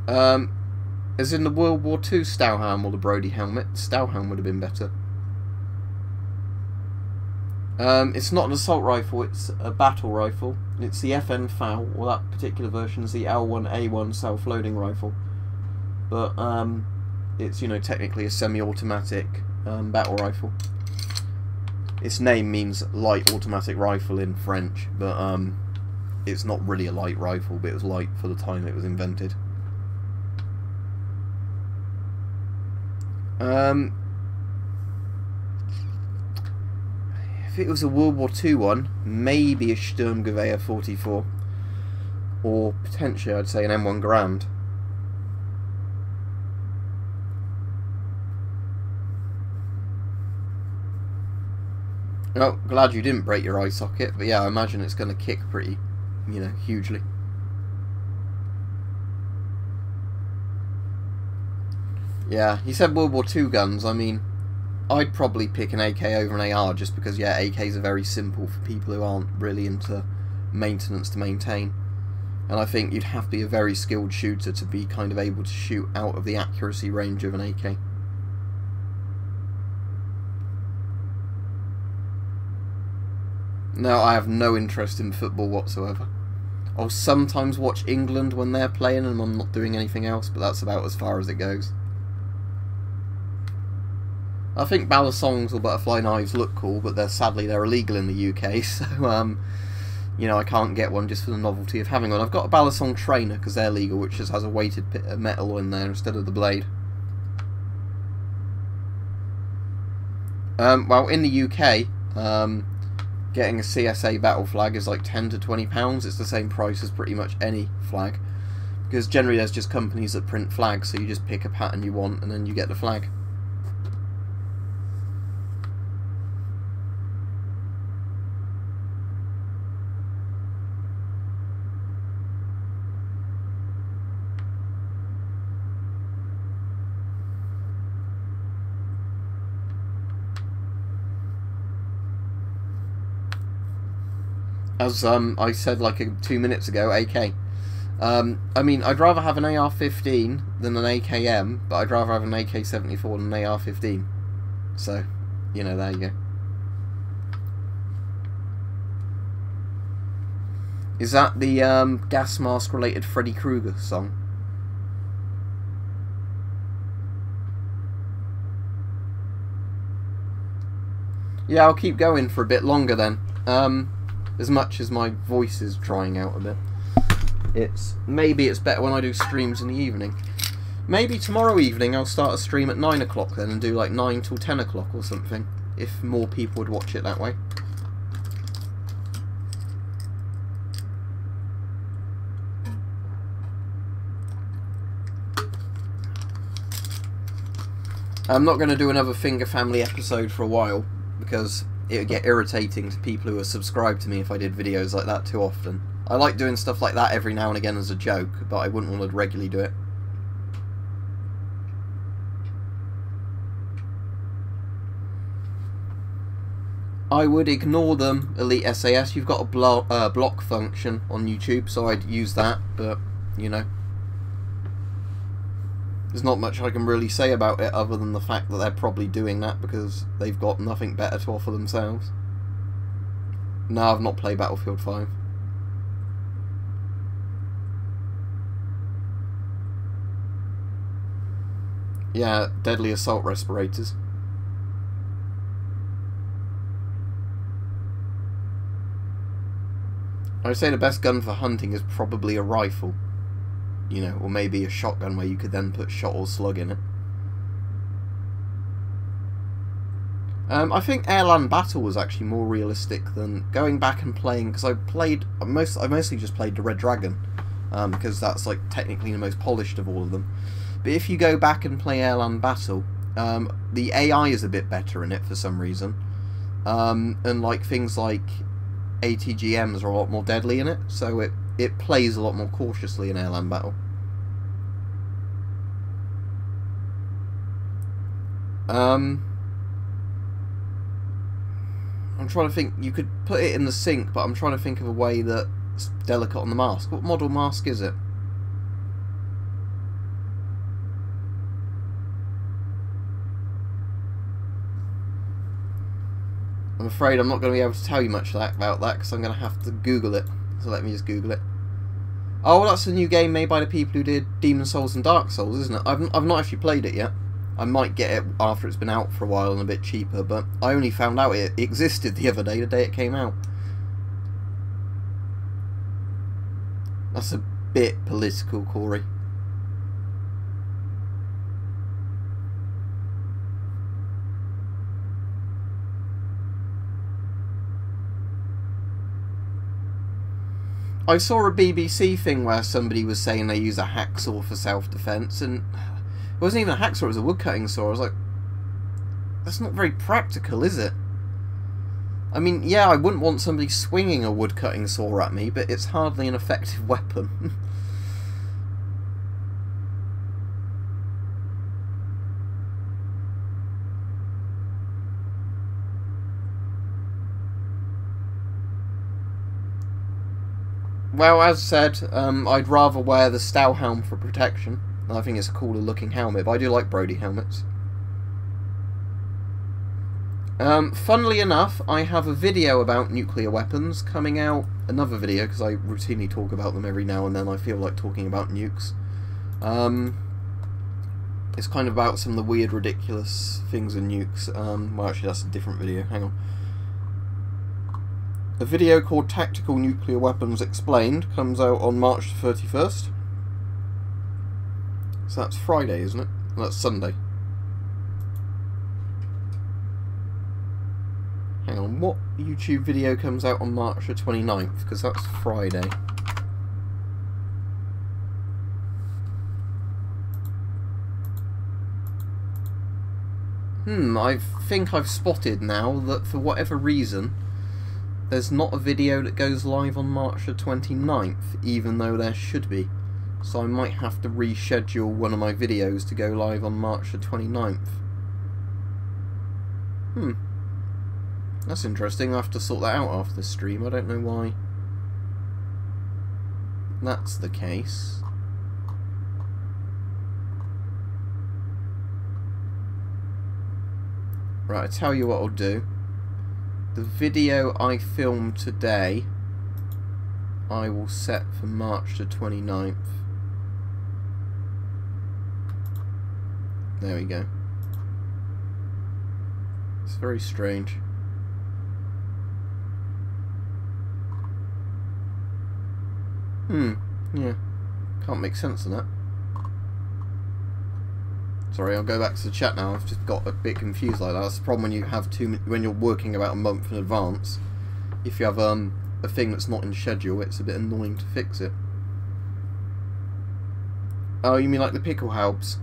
Speaker 1: As in the World War II Stauhelm or the Brodie helmet, Stauhelm would have been better. It's not an assault rifle, it's a battle rifle. It's the FN FAL, or that particular version is the L1A1 self-loading rifle. But it's, you know, technically a semi-automatic battle rifle. Its name means light automatic rifle in French, but it's not really a light rifle, but it was light for the time it was invented. If it was a World War II one, maybe a Sturmgewehr 44, or potentially I'd say an M1 Garand. Oh, glad you didn't break your eye socket, but yeah, I imagine it's going to kick pretty, you know, hugely. Yeah, he said World War II guns. I mean, I'd probably pick an AK over an AR just because, yeah, AKs are very simple for people who aren't really into maintenance to maintain. And I think you'd have to be a very skilled shooter to be kind of able to shoot out of the accuracy range of an AK. No, I have no interest in football whatsoever. I'll sometimes watch England when they're playing and I'm not doing anything else, but that's about as far as it goes. I think balisongs or butterfly knives look cool, but sadly they're illegal in the UK, so you know, I can't get one just for the novelty of having one. I've got a balisong trainer because they're legal, which just has a weighted bit of metal in there instead of the blade. Well, in the UK, getting a CSA battle flag is like £10 to £20. It's the same price as pretty much any flag, because generally there's just companies that print flags, so you just pick a pattern you want and then you get the flag. As I said like 2 minutes ago, AK. I mean, I'd rather have an AR-15 than an AKM, but I'd rather have an AK-74 than an AR-15. So, you know, there you go. Is that the gas mask related Freddy Krueger song? Yeah, I'll keep going for a bit longer then. As much as my voice is drying out a bit. Maybe it's better when I do streams in the evening. Maybe tomorrow evening I'll start a stream at 9 o'clock then and do like 9 till 10 o'clock or something. If more people would watch it that way. I'm not going to do another Finger Family episode for a while, because it would get irritating to people who are subscribed to me if I did videos like that too often. I like doing stuff like that every now and again as a joke, but I wouldn't want to regularly do it. I would ignore them, Elite SAS. You've got a block function on YouTube, so I'd use that, but, you know. There's not much I can really say about it other than the fact that they're probably doing that because they've got nothing better to offer themselves. No, I've not played Battlefield 5. Yeah, deadly assault respirators. I would say the best gun for hunting is probably a rifle. You know, or maybe a shotgun where you could then put shot or slug in it. I think air-land battle was actually more realistic than going back and playing, because I mostly just played the Red Dragon, because that's like technically the most polished of all of them. But if you go back and play air-land battle, the AI is a bit better in it for some reason, and like things like ATGMs are a lot more deadly in it, so it plays a lot more cautiously in airland battle. I'm trying to think. You could put it in the sink, but I'm trying to think of a way that's delicate on the mask. What model mask is it? I'm afraid I'm not going to be able to tell you much about that because I'm going to have to Google it. So let me just Google it. Oh, well, that's a new game made by the people who did Demon's Souls and Dark Souls, isn't it? I've not actually played it yet. I might get it after it's been out for a while and a bit cheaper, but I only found out it existed the other day, the day it came out. That's a bit political, Corey. I saw a BBC thing where somebody was saying they use a hacksaw for self-defense, and it wasn't even a hacksaw, it was a wood-cutting saw. I was like, that's not very practical, is it? I mean, yeah, I wouldn't want somebody swinging a wood-cutting saw at me, but it's hardly an effective weapon. Well, as said, I'd rather wear the Stahlhelm for protection. I think it's a cooler looking helmet, but I do like Brody helmets. Funnily enough, I have a video about nuclear weapons coming out. Another video, because I routinely talk about them every now and then. I feel like talking about nukes. It's kind of about some of the weird, ridiculous things in nukes. Well, actually, that's a different video. Hang on. A video called Tactical Nuclear Weapons Explained comes out on March 31st. So that's Friday, isn't it? No, that's Sunday. Hang on, what YouTube video comes out on March the 29th? Because that's Friday. I think I've spotted now that for whatever reason there's not a video that goes live on March the 29th, even though there should be. So I might have to reschedule one of my videos to go live on March the 29th. That's interesting. I'll have to sort that out after the stream. I don't know why that's the case, right, I tell you what I'll do. The video I filmed today, I will set for March the 29th. There we go. It's very strange. Yeah. Can't make sense of that. Sorry, I'll go back to the chat now. I've just got a bit confused like that. That's the problem when you have when you're working about a month in advance. If you have a thing that's not in schedule, it's a bit annoying to fix it. Oh, you mean like the pickle halbs?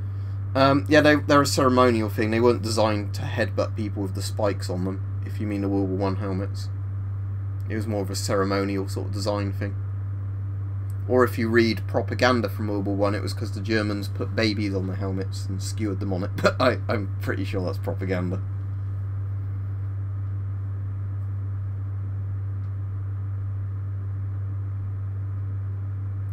Speaker 1: Yeah, they're a ceremonial thing. They weren't designed to headbutt people with the spikes on them, if you mean the World War I helmets. It was more of a ceremonial sort of design thing. Or if you read propaganda from World War I, it was because the Germans put babies on the helmets and skewered them on it. But I'm pretty sure that's propaganda.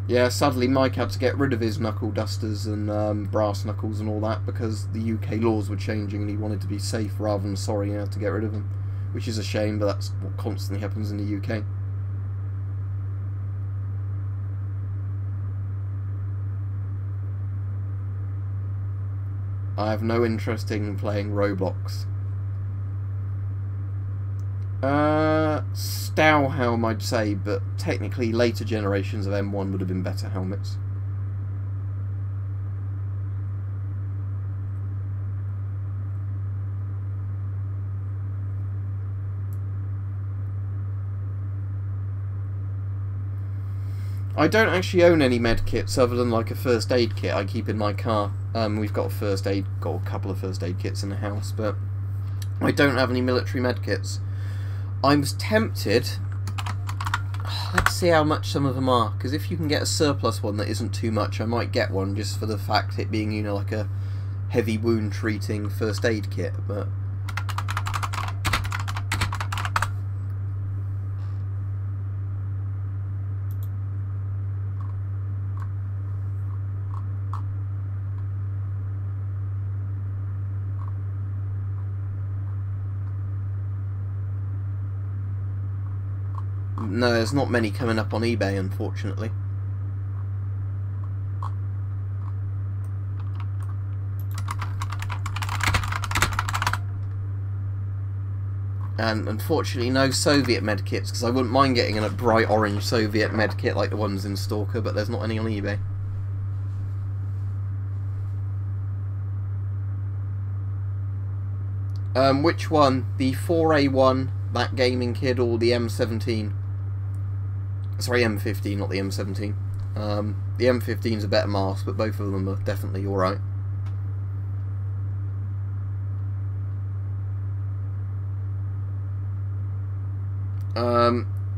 Speaker 1: Yeah, sadly Mike had to get rid of his knuckle dusters and brass knuckles and all that because the UK laws were changing and he wanted to be safe rather than sorry he had to get rid of them. Which is a shame, but that's what constantly happens in the UK. I have no interest in playing Roblox. Stahlhelm I'd say, but technically later generations of M1 would have been better helmets. I don't actually own any med kits other than like a first aid kit I keep in my car. We've got a couple of first aid kits in the house, but I don't have any military med kits. I'm tempted. Let's see how much some of them are, because if you can get a surplus one that isn't too much, I might get one just for the fact it being, you know, like a heavy wound treating first aid kit, but no, there's not many coming up on eBay, unfortunately. And unfortunately no Soviet medkits, because I wouldn't mind getting a bright orange Soviet medkit like the ones in Stalker, but there's not any on eBay. Which one? The 4A1, that gaming kid, or the M17? Sorry, M15, not the M17. The M15's a better mask, but both of them are definitely alright.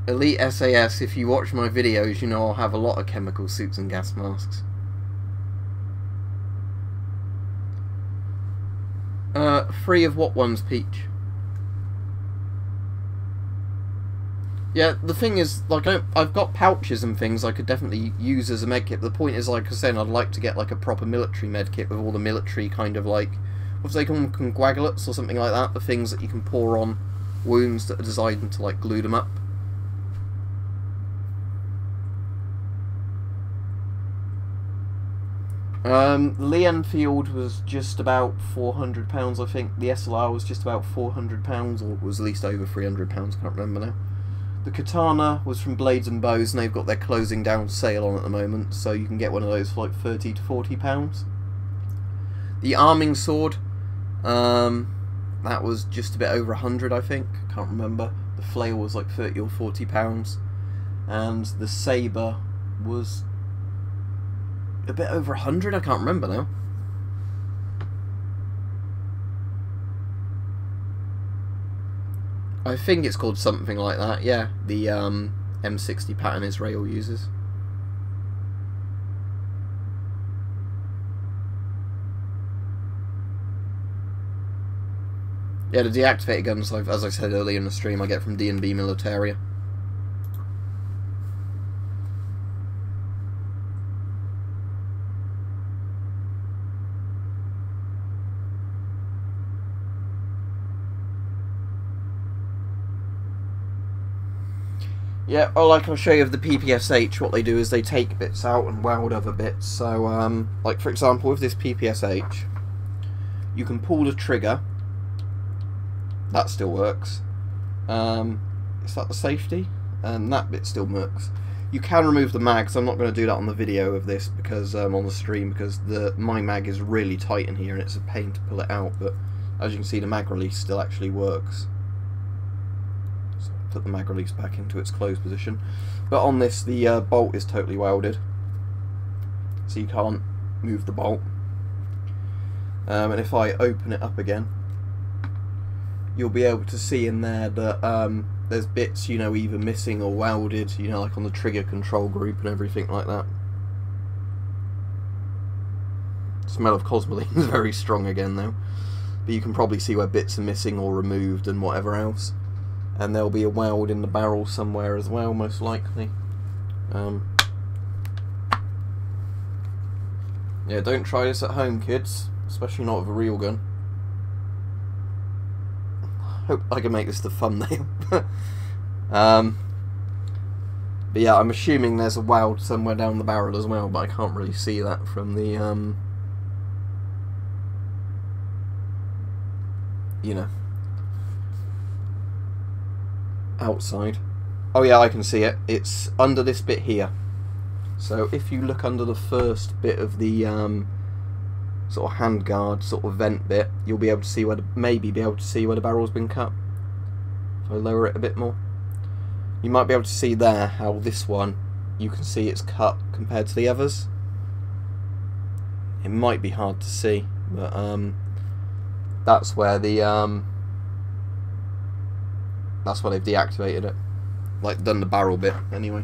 Speaker 1: Elite SAS, if you watch my videos, you know I'll have a lot of chemical suits and gas masks. Free of what ones, Peach? Yeah, the thing is, like, I've got pouches and things I could definitely use as a medkit. The point is, like I was saying, I'd like to get, like, a proper military medkit with all the military kind of, like, what do they call them, coagulates or something like that? The things that you can pour on wounds that are designed to, like, glue them up. Lee Enfield was just about £400, I think. The SLR was just about £400, or was at least over £300, can't remember now. The Katana was from Blades and Bows, and they've got their closing down sale on at the moment, so you can get one of those for like £30 to £40. The Arming Sword, that was just a bit over 100, I think. Can't remember. The Flail was like £30 or £40, and the Sabre was a bit over 100. I can't remember now. I think it's called something like that, yeah. The M60 pattern Israel uses. Yeah, the deactivated guns, as I said earlier in the stream, I get from D&B Militaria. Yeah, oh, like I'll show you of the PPSH, what they do is they take bits out and weld other bits. So, like for example, with this PPSH, you can pull the trigger. That still works. Is that the safety? And that bit still works. You can remove the mag, so I'm not going to do that on the video of this because on the stream, because my mag is really tight in here and it's a pain to pull it out. But as you can see, the mag release still actually works. So I'll put the mag release back into its closed position. But on this, the bolt is totally welded, so you can't move the bolt. And if I open it up again, you'll be able to see in there that there's bits, you know, either missing or welded, you know, like on the trigger control group and everything like that. Smell of Cosmoline is very strong again though, but you can probably see where bits are missing or removed and whatever else. And there'll be a weld in the barrel somewhere as well, most likely. Yeah, don't try this at home, kids, especially not with a real gun. Hope I can make this the thumbnail. But yeah, I'm assuming there's a weld somewhere down the barrel as well, but I can't really see that from the you know, outside. Oh yeah, I can see it. It's under this bit here. So if you look under the first bit of the sort of handguard sort of vent bit, you'll be able to see where maybe be able to see where the barrel's been cut. If I lower it a bit more, you might be able to see there how this one, you can see it's cut compared to the others. It might be hard to see, but that's where the that's where they've deactivated it, like done the barrel bit anyway.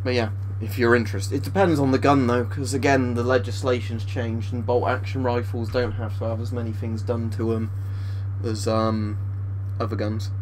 Speaker 1: But yeah, if you're interested, it depends on the gun though, because again the legislation's changed and bolt action rifles don't have to have as many things done to them as other guns.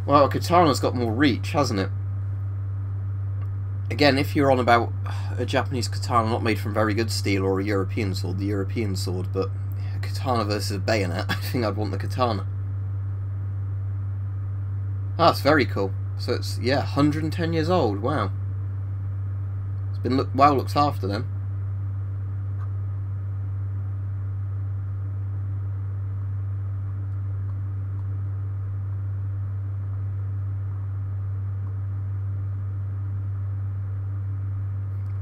Speaker 1: Well, Katana's got more reach, hasn't it? Again, if you're on about a Japanese katana not made from very good steel or a European sword, the European sword, but katana versus bayonet, I think I'd want the katana. Ah, it's very cool. So it's, yeah, 110 years old, wow. It's been well looked after then.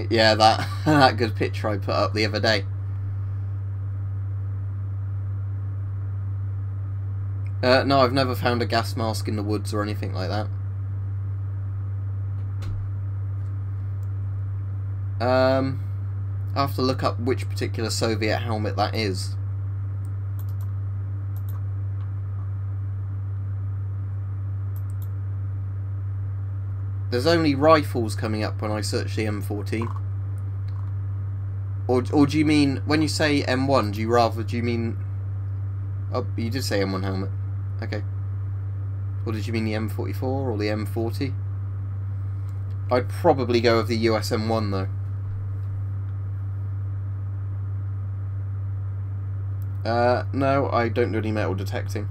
Speaker 1: Yeah, that good picture I put up the other day. No, I've never found a gas mask in the woods or anything like that. I'll have to look up which particular Soviet helmet that is. There's only rifles coming up when I search the M14. Or do you mean, when you say M1, do you mean... Oh, you did say M1 helmet. Okay. Or did you mean the M44 or the M40? I'd probably go with the US M1 though. No, I don't do any metal detecting.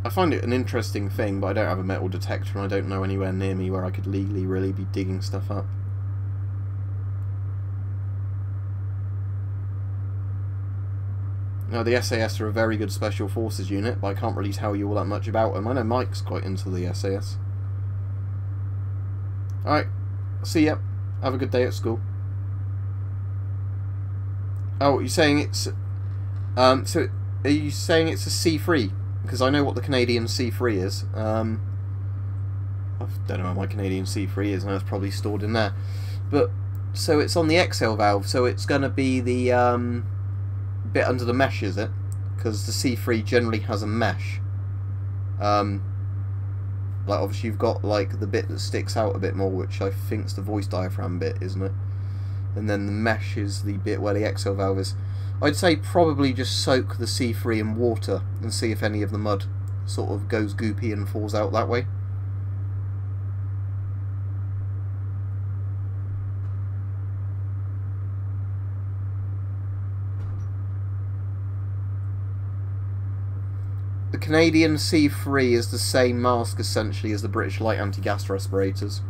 Speaker 1: I find it an interesting thing, but I don't have a metal detector and I don't know anywhere near me where I could legally really be digging stuff up. Now, the SAS are a very good special forces unit, but I can't really tell you all that much about them. I know Mike's quite into the SAS. Alright, see ya. Have a good day at school. Oh, you're saying it's... so, are you saying it's a C3? Because I know what the Canadian C3 is. I don't know what my Canadian C3 is, and it's probably stored in there. But, so it's on the exhale valve, so it's going to be the bit under the mesh, is it? Because the C3 generally has a mesh. Like, obviously you've got like the bit that sticks out a bit more, which I think's the voice diaphragm bit, isn't it? And then the mesh is the bit where the exhale valve is. I'd say probably just soak the C3 in water and see if any of the mud sort of goes goopy and falls out that way. The Canadian C3 is the same mask essentially as the British light anti-gas respirators.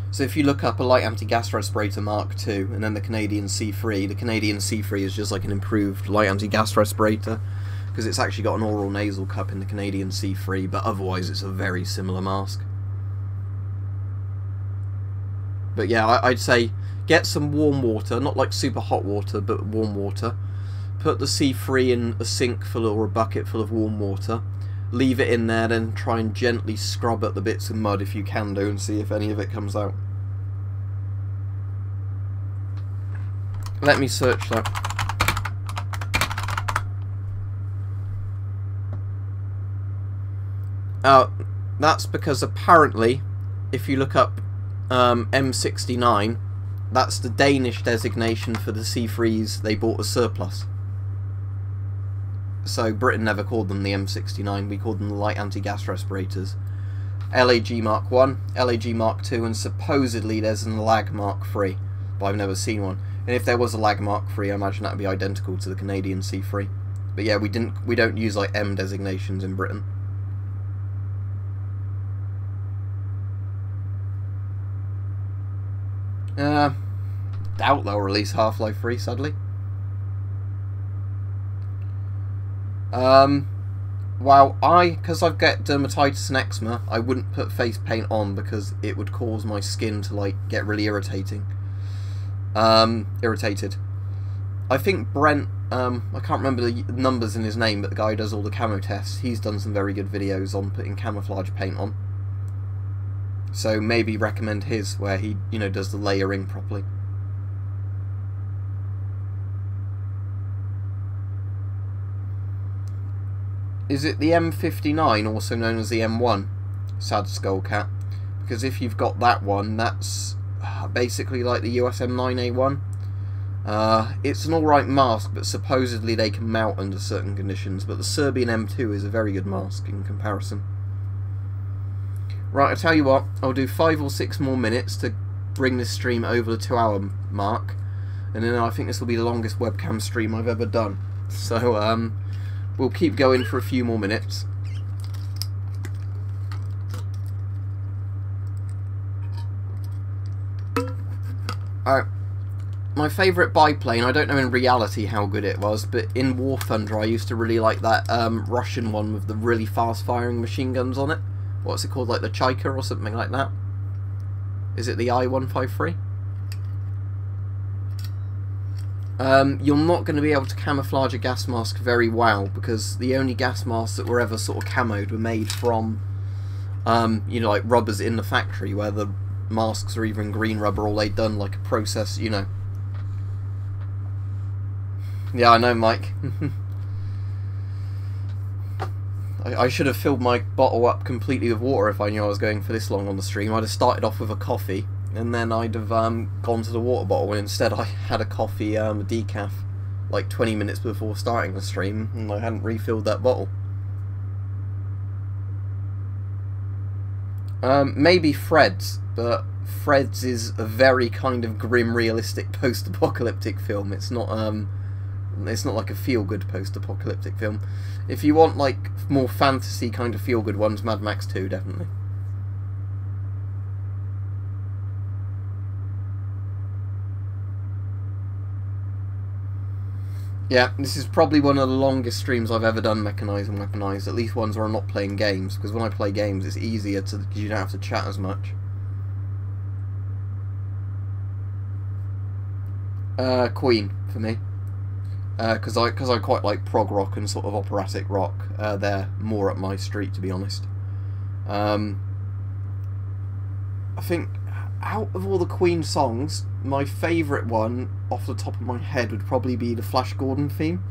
Speaker 1: So if you look up a light anti-gas respirator Mark II and then the Canadian C3, the Canadian C3 is just like an improved light anti-gas respirator, because it's actually got an oral nasal cup in the Canadian C3, but otherwise it's a very similar mask. But yeah, I'd say get some warm water, not like super hot water, but warm water. Put the C3 in a sink full or a bucket full of warm water. Leave it in there, then try and gently scrub at the bits of mud if you can do, and see if any of it comes out. Let me search that. That's because apparently, if you look up M69, that's the Danish designation for the C3s they bought as surplus. So Britain never called them the M69, we called them the light anti-gas respirators. LAG Mark 1, LAG Mark 2, and supposedly there's an LAG Mark 3, but I've never seen one. And if there was a LAG Mark 3, I imagine that would be identical to the Canadian C3. But yeah, we don't use like M designations in Britain. Doubt they'll release Half-Life 3, sadly. Well, because I've got dermatitis and eczema, I wouldn't put face paint on because it would cause my skin to like get really irritated. I think Brent, I can't remember the numbers in his name, but the guy who does all the camo tests, he's done some very good videos on putting camouflage paint on. So maybe recommend his, where he, you know, does the layering properly. Is it the M59, also known as the M1, Sad Skullcat? Because if you've got that one, that's basically like the USM9A1. It's an alright mask, but supposedly they can melt under certain conditions, but the Serbian M2 is a very good mask in comparison. Right, I tell you what, I'll do 5 or 6 more minutes to bring this stream over the 2-hour mark, and then I think this will be the longest webcam stream I've ever done. So, we'll keep going for a few more minutes. Alright, my favourite biplane, I don't know in reality how good it was, but in War Thunder I used to really like that Russian one with the really fast firing machine guns on it. What's it called, like the Chaika or something like that? Is it the I-153? You're not going to be able to camouflage a gas mask very well, because the only gas masks that were ever sort of camoed were made from, you know, like rubbers in the factory, where the masks are either in green rubber or they've done like a process, you know. Yeah, I know, Mike. I should have filled my bottle up completely with water if I knew I was going for this long on the stream. I'd have started off with a coffee, and then I'd have gone to the water bottle, and instead I had a coffee, a decaf, like 20 minutes before starting the stream, and I hadn't refilled that bottle. Maybe Fred's, but Fred's is a very kind of grim, realistic post-apocalyptic film. It's not like a feel-good post-apocalyptic film. If you want like more fantasy kind of feel-good ones, Mad Max 2 definitely. Yeah, this is probably one of the longest streams I've ever done, Mechanized and Weaponized, at least ones where I'm not playing games, because when I play games it's easier to, because you don't have to chat as much. Queen, for me. Because I quite like prog rock and sort of operatic rock. They're more up my street, to be honest. I think out of all the Queen songs, my favourite one off the top of my head would probably be the Flash Gordon theme.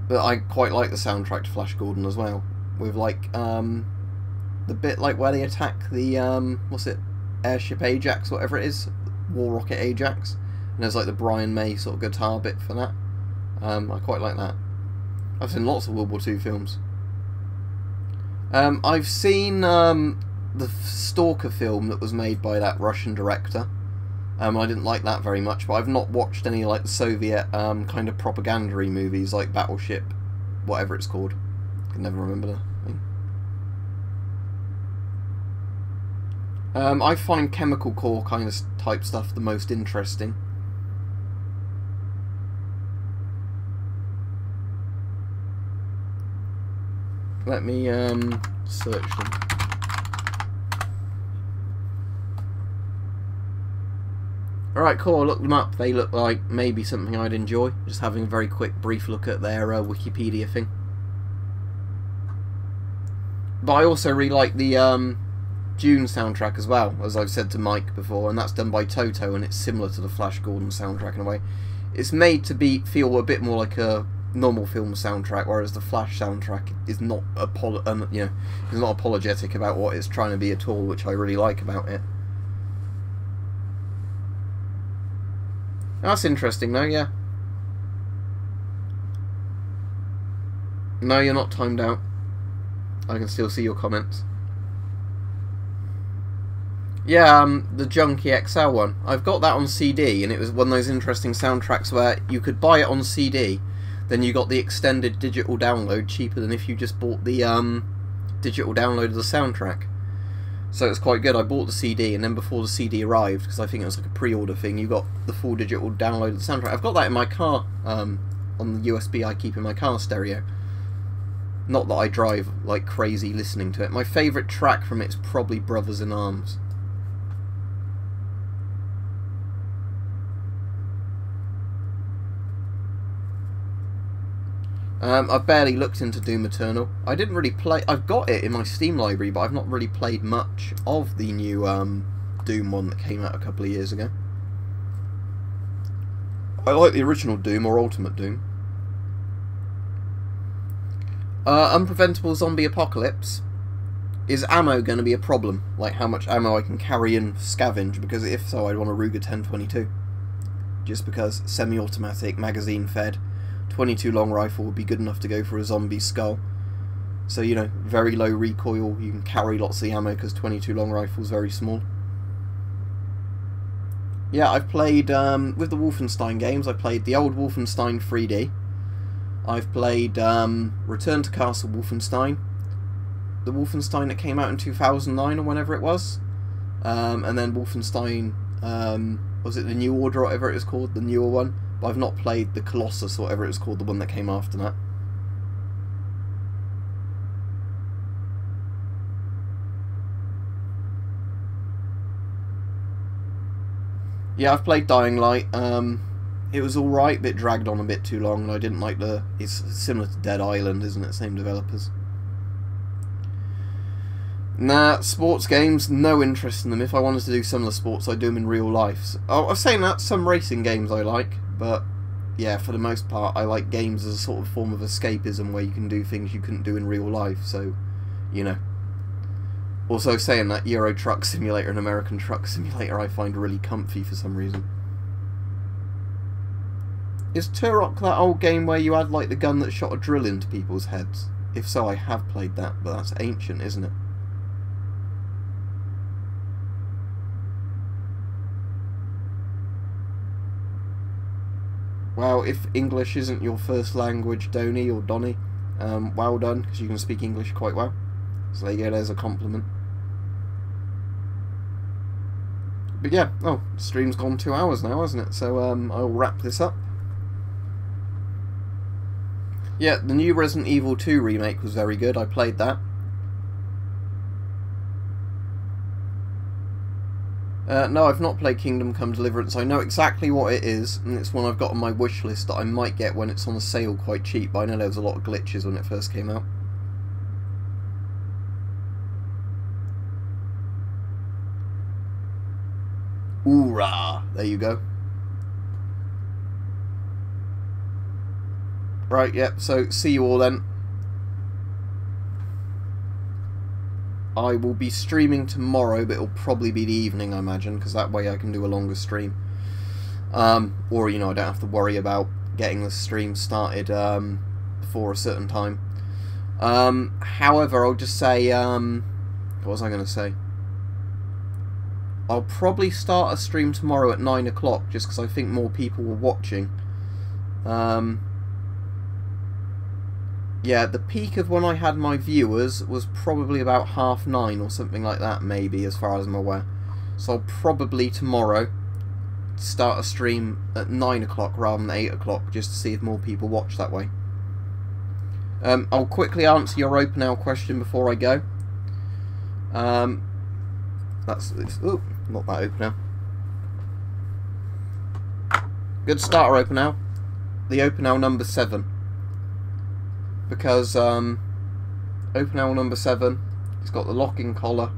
Speaker 1: But I quite like the soundtrack to Flash Gordon as well, with like the bit like where they attack the what's it, airship Ajax, whatever it is, War Rocket Ajax, and there's like the Brian May sort of guitar bit for that. I quite like that. I've seen lots of World War II films. I've seen the Stalker film that was made by that Russian director. I didn't like that very much, but I've not watched any like the Soviet kind of propaganda-y movies like Battleship, whatever it's called. I can never remember the thing. I find chemical core kind of type stuff the most interesting. Let me search them. Alright, cool, I looked them up. They look like maybe something I'd enjoy. Just having a very quick, brief look at their Wikipedia thing. But I also really like the Dune soundtrack as well, as I've said to Mike before, and that's done by Toto, and it's similar to the Flash Gordon soundtrack in a way. It's made to feel a bit more like a normal film soundtrack, whereas the Flash soundtrack is not is not apologetic about what it's trying to be at all, which I really like about it. That's interesting though, yeah. No, you're not timed out. I can still see your comments. Yeah, the Junkie XL one. I've got that on CD, and it was one of those interesting soundtracks where you could buy it on CD, then you got the extended digital download cheaper than if you just bought the digital download of the soundtrack. So it's quite good. I bought the CD, and then before the CD arrived, because I think it was like a pre-order thing, you got the full digital download of the soundtrack. I've got that in my car, on the USB I keep in my car stereo. Not that I drive like crazy listening to it. My favourite track from it's probably Brothers in Arms. I've barely looked into Doom Eternal. I didn't really play... I've got it in my Steam library, but I've not really played much of the new Doom one that came out a couple of years ago. I like the original Doom, or Ultimate Doom. Unpreventable Zombie Apocalypse. Is ammo going to be a problem? Like how much ammo I can carry and scavenge? Because if so, I'd want a Ruger 1022. Just because semi-automatic, magazine-fed, 22 long rifle would be good enough to go for a zombie skull. So, you know, very low recoil, you can carry lots of the ammo because 22 long rifle is very small. Yeah, I've played, with the Wolfenstein games, I played the old Wolfenstein 3D. I've played Return to Castle Wolfenstein. The Wolfenstein that came out in 2009 or whenever it was. And then Wolfenstein, was it the New Order or whatever it was called, the newer one? But I've not played the Colossus or whatever it was called, the one that came after that. Yeah, I've played Dying Light. It was alright, but it dragged on a bit too long, and I didn't like the... It's similar to Dead Island, isn't it? Same developers. Nah, sports games, no interest in them. If I wanted to do some of the sports, I'd do them in real life. So, I was saying that, some racing games I like, but yeah, for the most part, I like games as a sort of form of escapism where you can do things you couldn't do in real life, so, you know. Also saying that, Euro Truck Simulator and American Truck Simulator I find really comfy for some reason. Is Turok that old game where you had like the gun that shot a drill into people's heads? If so, I have played that, but that's ancient, isn't it? Well, if English isn't your first language, Donny or Donny, well done, because you can speak English quite well. So there you go, there's a compliment. But yeah, oh, the stream's gone 2 hours now, hasn't it? So I'll wrap this up. Yeah, the new Resident Evil 2 remake was very good, I played that. No, I've not played Kingdom Come Deliverance. I know exactly what it is, and it's one I've got on my wish list that I might get when it's on a sale quite cheap, but I know there was a lot of glitches when it first came out. Hoorah! There you go. Right, yep, so see you all then. I will be streaming tomorrow, but it'll probably be the evening, I imagine, because that way I can do a longer stream. Or, you know, I don't have to worry about getting the stream started before a certain time. However, I'll just say, what was I going to say? I'll probably start a stream tomorrow at 9 o'clock, just because I think more people were watching. Yeah, the peak of when I had my viewers was probably about 9:30 or something like that, maybe, as far as I'm aware. So I'll probably tomorrow start a stream at 9 o'clock rather than 8 o'clock, just to see if more people watch that way. I'll quickly answer your open hour question before I go. Oh, not that open now. Good starter open now. The open hour number 7. Because open hour number 7, it's got the locking collar,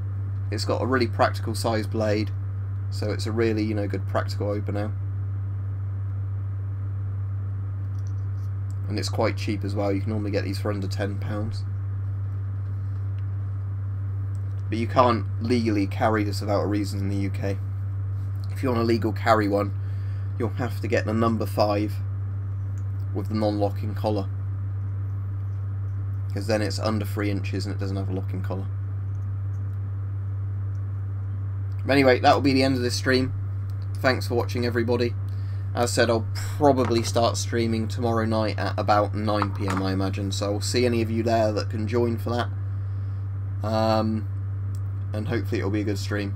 Speaker 1: it's got a really practical size blade, so it's a really, you know, good practical open hour. And it's quite cheap as well. You can normally get these for under £10. But you can't legally carry this without a reason in the UK. If you want a legal carry one, you'll have to get the number 5 with the non-locking collar, because then it's under 3 inches and it doesn't have a locking collar. But anyway, that will be the end of this stream. Thanks for watching, everybody. As I said, I'll probably start streaming tomorrow night at about 9 PM, I imagine, so I'll see any of you there that can join for that. And hopefully it'll be a good stream.